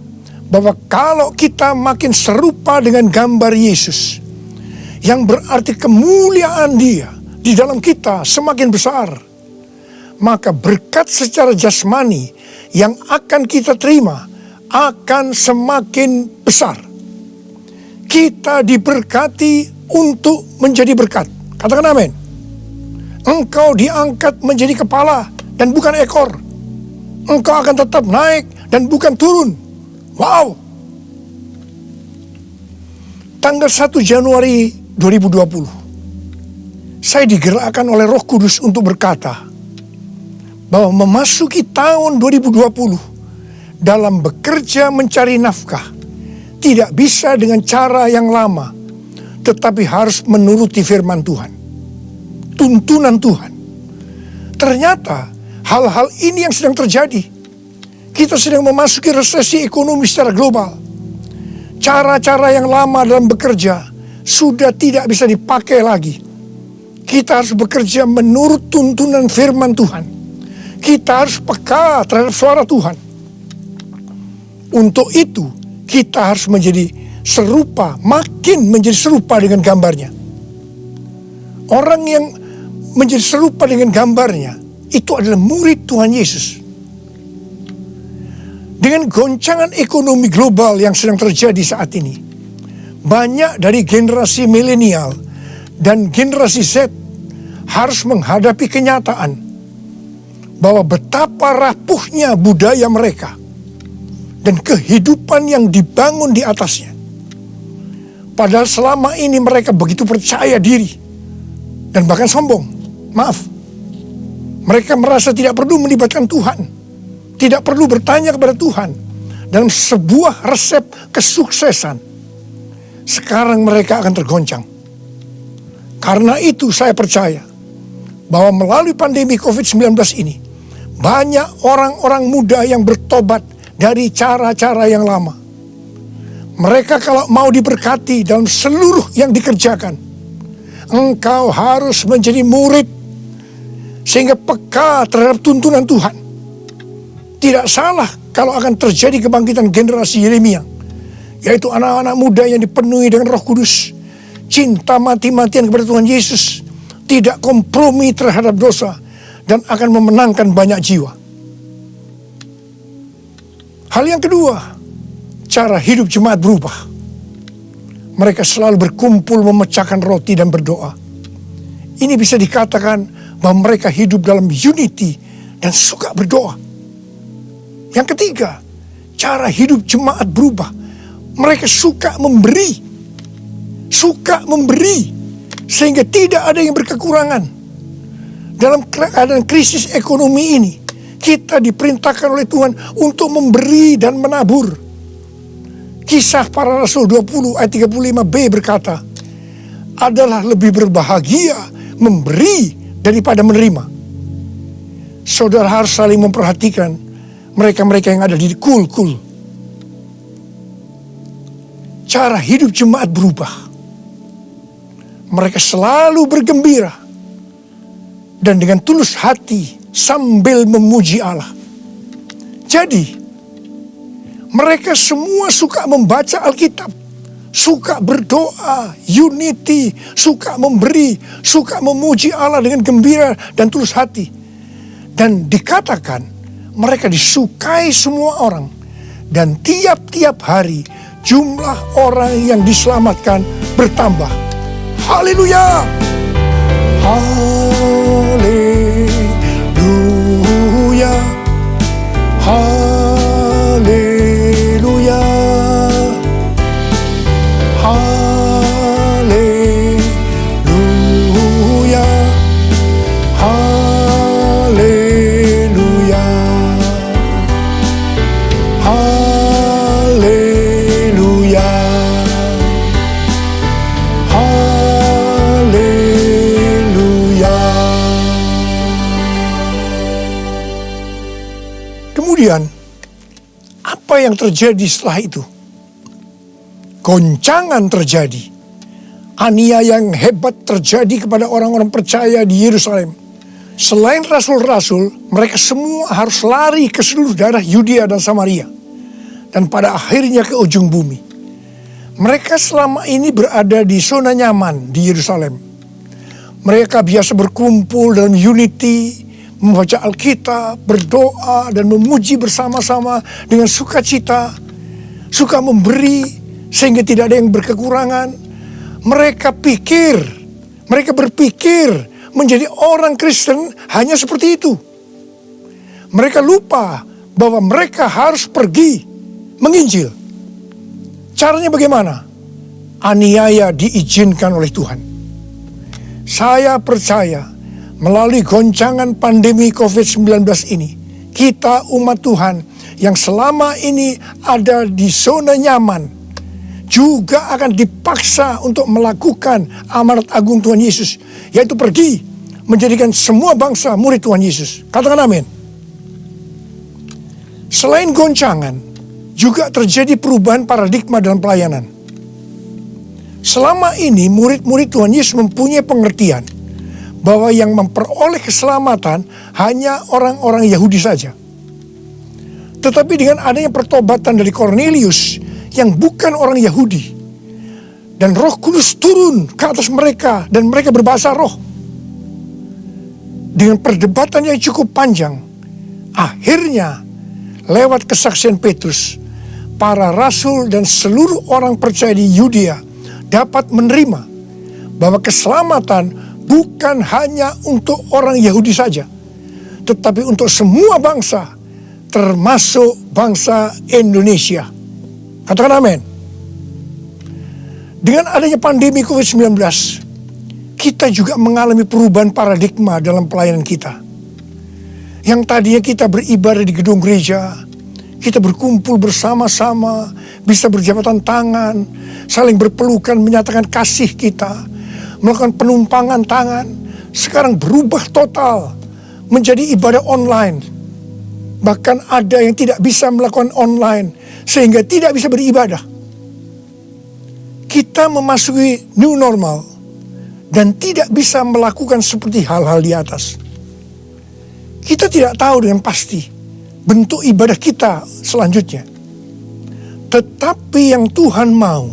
bahwa kalau kita makin serupa dengan gambar Yesus, yang berarti kemuliaan Dia di dalam kita semakin besar, maka berkat secara jasmani yang akan kita terima akan semakin besar. Kita diberkati untuk menjadi berkat. Katakan amin. Engkau diangkat menjadi kepala dan bukan ekor. Engkau akan tetap naik dan bukan turun. Wow. Tanggal 1 Januari 2020, saya digerakkan oleh Roh Kudus untuk berkata bahwa memasuki tahun 2020 dalam bekerja mencari nafkah tidak bisa dengan cara yang lama, tetapi harus menuruti firman Tuhan, tuntunan Tuhan. Ternyata hal-hal ini yang sedang terjadi. Kita sedang memasuki resesi ekonomi secara global. Cara-cara yang lama dalam bekerja sudah tidak bisa dipakai lagi. Kita harus bekerja menurut tuntunan firman Tuhan. Kita harus peka terhadap suara Tuhan. Untuk itu kita harus menjadi serupa, makin menjadi serupa dengan gambarnya. Orang yang menjadi serupa dengan gambarnya itu adalah murid Tuhan Yesus. Dengan goncangan ekonomi global yang sedang terjadi saat ini, banyak dari generasi milenial dan generasi Z harus menghadapi kenyataan bahwa betapa rapuhnya budaya mereka dan kehidupan yang dibangun di atasnya. Padahal selama ini mereka begitu percaya diri dan bahkan sombong. Maaf, mereka merasa tidak perlu melibatkan Tuhan, tidak perlu bertanya kepada Tuhan dalam sebuah resep kesuksesan. Sekarang mereka akan tergoncang. Karena itu saya percaya bahwa melalui pandemi COVID-19 ini, banyak orang-orang muda yang bertobat dari cara-cara yang lama. Mereka kalau mau diberkati dalam seluruh yang dikerjakan, engkau harus menjadi murid sehingga peka terhadap tuntunan Tuhan. Tidak salah kalau akan terjadi kebangkitan generasi Yeremia, yaitu anak-anak muda yang dipenuhi dengan Roh Kudus, cinta mati-matian kepada Tuhan Yesus, tidak kompromi terhadap dosa, dan akan memenangkan banyak jiwa. Hal yang kedua, cara hidup jemaat berubah. Mereka selalu berkumpul memecahkan roti dan berdoa. Ini bisa dikatakan bahwa mereka hidup dalam unity dan suka berdoa. Yang ketiga, cara hidup jemaat berubah. Mereka suka memberi. Suka memberi. Sehingga tidak ada yang berkekurangan. Dalam keadaan krisis ekonomi ini, kita diperintahkan oleh Tuhan untuk memberi dan menabur. Kisah Para Rasul 20 ayat 35b berkata, adalah lebih berbahagia memberi daripada menerima. Saudara harus saling memperhatikan mereka-mereka yang ada di kul-kul. Cara hidup jemaat berubah. Mereka selalu bergembira dan dengan tulus hati sambil memuji Allah. Jadi, mereka semua suka membaca Alkitab, suka berdoa, unity, suka memberi, suka memuji Allah dengan gembira dan tulus hati. Dan dikatakan mereka disukai semua orang. Dan tiap-tiap hari jumlah orang yang diselamatkan bertambah. Haleluya! Haleluya! Haleluya! Haleluya! Haleluya! Haleluya! Haleluya! Kemudian, apa yang terjadi setelah itu? Goncangan terjadi. Aniaya yang hebat terjadi kepada orang-orang percaya di Yerusalem. Selain rasul-rasul, mereka semua harus lari ke seluruh daerah Yudea dan Samaria. Dan pada akhirnya ke ujung bumi. Mereka selama ini berada di zona nyaman di Yerusalem. Mereka biasa berkumpul dalam unity, membaca Alkitab, berdoa, dan memuji bersama-sama dengan sukacita, suka memberi sehingga tidak ada yang berkekurangan. Mereka berpikir menjadi orang Kristen hanya seperti itu. Mereka lupa bahwa mereka harus pergi menginjil. Caranya bagaimana? Aniaya diizinkan oleh Tuhan. Saya percaya melalui goncangan pandemi COVID-19 ini, kita umat Tuhan yang selama ini ada di zona nyaman juga akan dipaksa untuk melakukan amanat agung Tuhan Yesus, yaitu pergi menjadikan semua bangsa murid Tuhan Yesus. Katakan amin. Selain goncangan, juga terjadi perubahan paradigma dalam pelayanan. Selama ini murid-murid Tuhan Yesus mempunyai pengertian bahwa yang memperoleh keselamatan hanya orang-orang Yahudi saja. Tetapi dengan adanya pertobatan dari Kornelius yang bukan orang Yahudi, dan Roh Kudus turun ke atas mereka dan mereka berbahasa roh. Dengan perdebatan yang cukup panjang, akhirnya lewat kesaksian Petrus, para rasul dan seluruh orang percaya di Yudea dapat menerima bahwa keselamatan bukan hanya untuk orang Yahudi saja, tetapi untuk semua bangsa, termasuk bangsa Indonesia. Katakan amin. Dengan adanya pandemi COVID-19, kita juga mengalami perubahan paradigma dalam pelayanan kita. Yang tadinya kita beribadah di gedung gereja, kita berkumpul bersama-sama, bisa berjabatan tangan, saling berpelukan, menyatakan kasih kita, melakukan penumpangan tangan, sekarang berubah total menjadi ibadah online. Bahkan ada yang tidak bisa melakukan online sehingga tidak bisa beribadah. Kita memasuki new normal dan tidak bisa melakukan seperti hal-hal di atas. Kita tidak tahu dengan pasti bentuk ibadah kita selanjutnya. Tetapi yang Tuhan mau,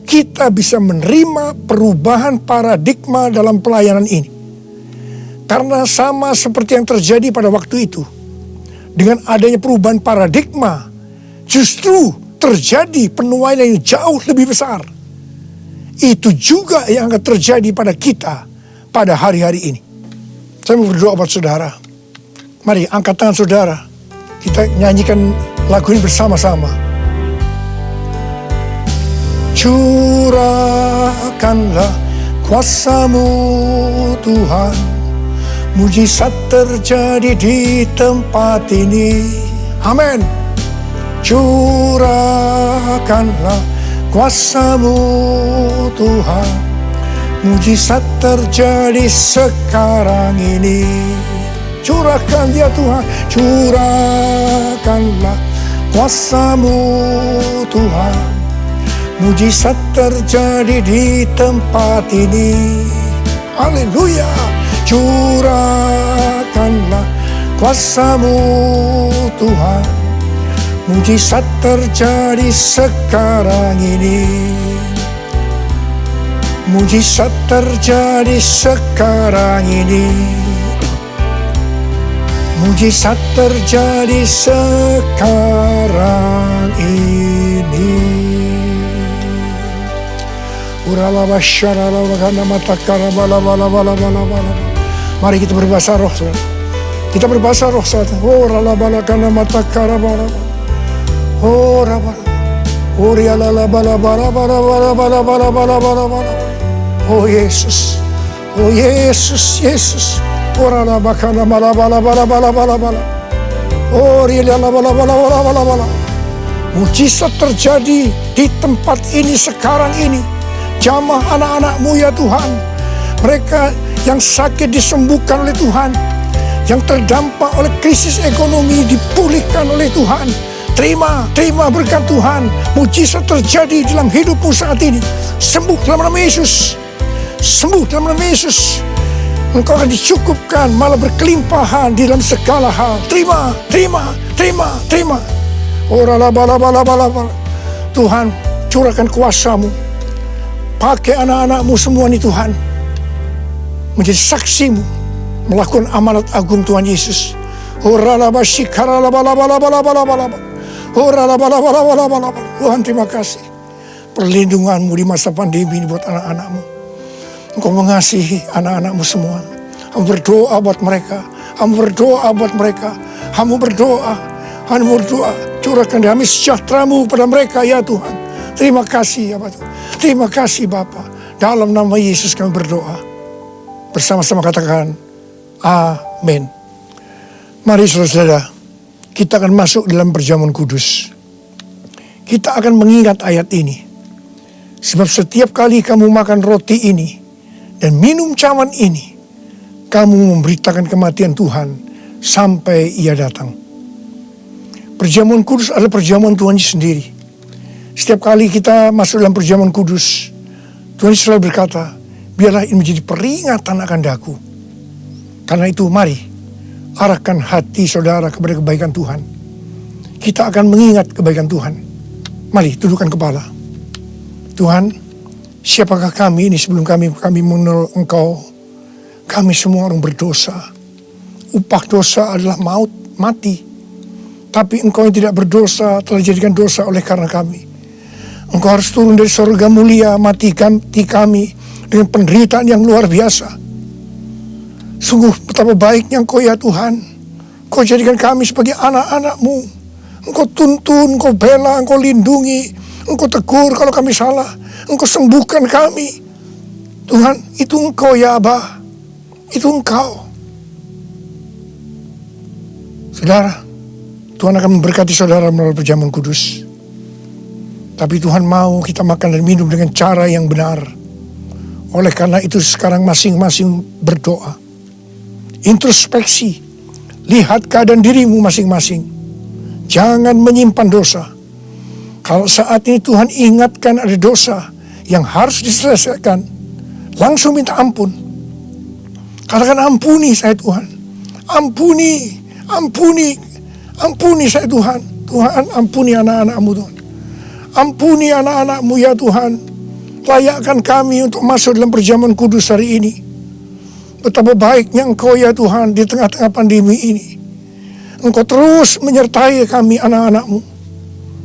kita bisa menerima perubahan paradigma dalam pelayanan ini. Karena sama seperti yang terjadi pada waktu itu, dengan adanya perubahan paradigma, justru terjadi penuaian yang jauh lebih besar. Itu juga yang akan terjadi pada kita pada hari-hari ini. Saya mau berdoa buat saudara. Mari angkat tangan saudara, kita nyanyikan lagu ini bersama-sama. Curahkanlah kuasa-Mu Tuhan, mujizat terjadi di tempat ini. Amin. Curahkanlah kuasa-Mu Tuhan, mujizat terjadi sekarang ini. Curahkan dia Tuhan, curahkanlah kuasa-Mu Tuhan, mujizat terjadi di tempat ini. Haleluya. Curahkanlah kuasa-Mu Tuhan, mujizat terjadi sekarang ini. Mujizat terjadi sekarang ini. Mujizat terjadi sekarang ini. Mari kita berbahasa roh, saudara. Kita berbahasa roh, saudara. Oh Yesus, oh Yesus, Yesus. Mujizat terjadi di tempat ini sekarang ini. Jamah anak-anak-Mu ya Tuhan. Mereka yang sakit disembuhkan oleh Tuhan, yang terdampak oleh krisis ekonomi dipulihkan oleh Tuhan. Terima berkat Tuhan. Mujizat terjadi dalam hidupmu saat ini. Sembuh dalam nama Yesus. Sembuh dalam nama Yesus. Engkau akan dicukupkan, malah berkelimpahan di dalam segala hal. Terima. Tuhan, curahkan kuasa-Mu. Pakai anak-anak-Mu semua nih Tuhan, menjadi saksi-Mu melakukan amanat agung Tuhan Yesus. Tuhan, terima kasih perlindungan-Mu di masa pandemi ini buat anak-anak-Mu. Engkau mengasihi anak-anak-Mu semua. Hamba berdoa buat mereka. Hamba berdoa buat mereka. Hamba berdoa. Curahkan damai sejahtera-Mu pada mereka ya Tuhan. Terima kasih ya Bapak. Terima kasih Bapa. Dalam nama Yesus kami berdoa. Bersama-sama katakan amin. Mari saudara-saudara, kita akan masuk dalam perjamuan kudus. Kita akan mengingat ayat ini. Sebab setiap kali kamu makan roti ini dan minum cawan ini, kamu memberitakan kematian Tuhan sampai Ia datang. Perjamuan kudus adalah perjamuan Tuhan sendiri. Setiap kali kita masuk dalam perjamuan kudus, Tuhan selalu berkata, biarlah ini menjadi peringatan akan daku. Karena itu mari arahkan hati saudara kepada kebaikan Tuhan. Kita akan mengingat kebaikan Tuhan. Mari tundukkan kepala. Tuhan, siapakah kami ini sebelum kami mengenal Engkau? Kami semua orang berdosa. Upah dosa adalah maut, mati. Tapi Engkau yang tidak berdosa telah dijadikan dosa oleh karena kami. Engkau harus turun dari surga mulia, mati kami dengan penderitaan yang luar biasa. Sungguh betapa baiknya Engkau ya Tuhan. Engkau jadikan kami sebagai anak-anak-Mu. Engkau tuntun, Engkau bela, Engkau lindungi. Engkau tegur kalau kami salah. Engkau sembuhkan kami. Tuhan, itu Engkau ya Abah. Itu Engkau. Saudara, Tuhan akan memberkati saudara melalui perjamuan kudus. Tapi Tuhan mau kita makan dan minum dengan cara yang benar. Oleh karena itu sekarang masing-masing berdoa. Introspeksi, lihat keadaan dirimu masing-masing. Jangan menyimpan dosa. Kalau saat ini Tuhan ingatkan ada dosa yang harus diselesaikan, langsung minta ampun. Katakan ampuni saya Tuhan. Ampuni saya Tuhan. Tuhan ampuni anak-anak-Mu Tuhan. Ampuni anak-anak-Mu ya Tuhan. Layakkan kami untuk masuk dalam perjamuan kudus hari ini. Betapa baiknya Engkau ya Tuhan di tengah-tengah pandemi ini. Engkau terus menyertai kami anak-anak-Mu.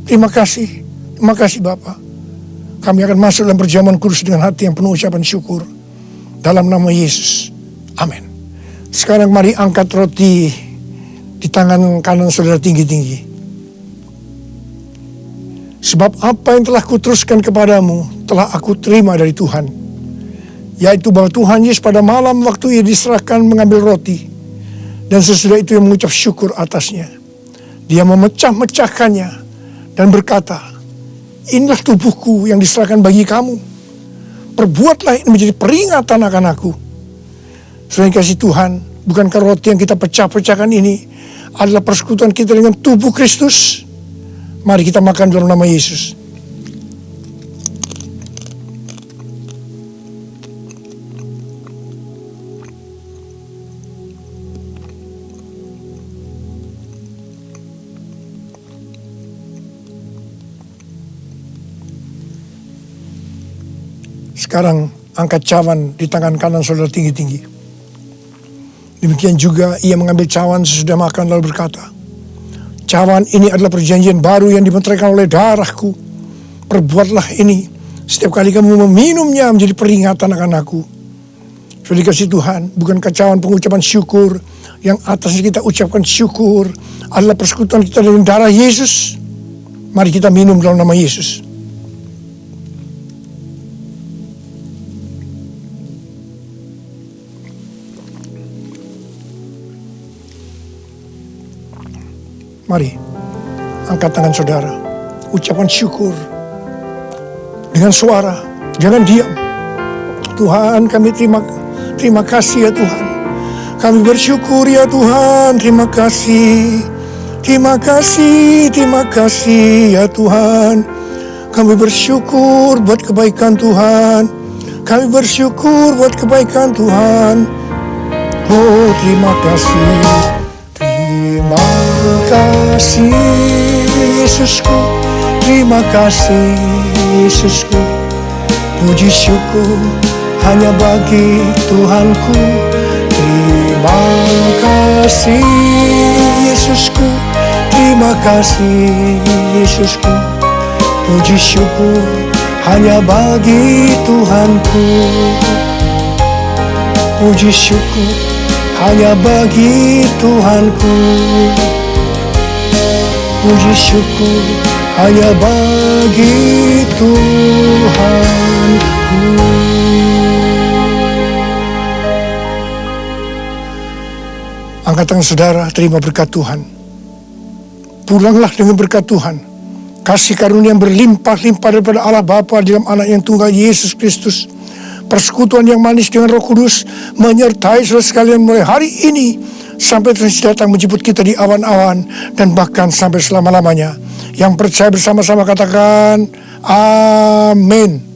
Terima kasih Bapa. Kami akan masuk dalam perjamuan kudus dengan hati yang penuh ucapan syukur. Dalam nama Yesus. Amin. Sekarang mari angkat roti di tangan kanan saudara tinggi-tinggi. Sebab apa yang telah kuteruskan kepadamu telah aku terima dari Tuhan. Yaitu bahwa Tuhan Yesus pada malam waktu Ia diserahkan mengambil roti. Dan sesudah itu Ia mengucap syukur atasnya. Dia memecah-mecahkannya dan berkata, inilah tubuhku yang diserahkan bagi kamu. Perbuatlah ini menjadi peringatan akan aku. Selain kasih Tuhan, bukankah roti yang kita pecah-pecahkan ini adalah persekutuan kita dengan tubuh Kristus? Mari kita makan dalam nama Yesus. Sekarang angkat cawan di tangan kanan saudara tinggi-tinggi. Demikian juga ia mengambil cawan sesudah makan lalu berkata, cawan ini adalah perjanjian baru yang dimeteraikan oleh darahku. Perbuatlah ini setiap kali kamu meminumnya menjadi peringatan akan aku. Sudah dikasih Tuhan, bukankah cawan pengucapan syukur yang atasnya kita ucapkan syukur adalah persekutuan kita dengan darah Yesus? Mari kita minum dalam nama Yesus. Mari, angkat tangan saudara, ucapan syukur dengan suara, jangan diam. Tuhan, kami terima kasih ya Tuhan. Kami bersyukur ya Tuhan, terima kasih ya Tuhan. Kami bersyukur buat kebaikan Tuhan. Kami bersyukur buat kebaikan Tuhan. Oh, terima kasih. Terima kasih Yesusku, terima kasih Yesusku. Puji syukur hanya bagi Tuhanku. Terima Terima kasih Yesusku, terima kasih Yesusku. Puji syukur hanya bagi Tuhanku. Puji syukur hanya bagi Tuhanku. Puji syukur hanya bagi Tuhanku. Angkat tangan saudara, terima berkat Tuhan. Pulanglah dengan berkat Tuhan. Kasih karunia yang berlimpah-limpah daripada Allah Bapa di dalam Anak yang tunggal Yesus Kristus. Persekutuan yang manis dengan Roh Kudus menyertai saudara sekalian mulai hari ini sampai Tuhan datang menjemput kita di awan-awan dan bahkan sampai selama-lamanya. Yang percaya bersama-sama katakan amin.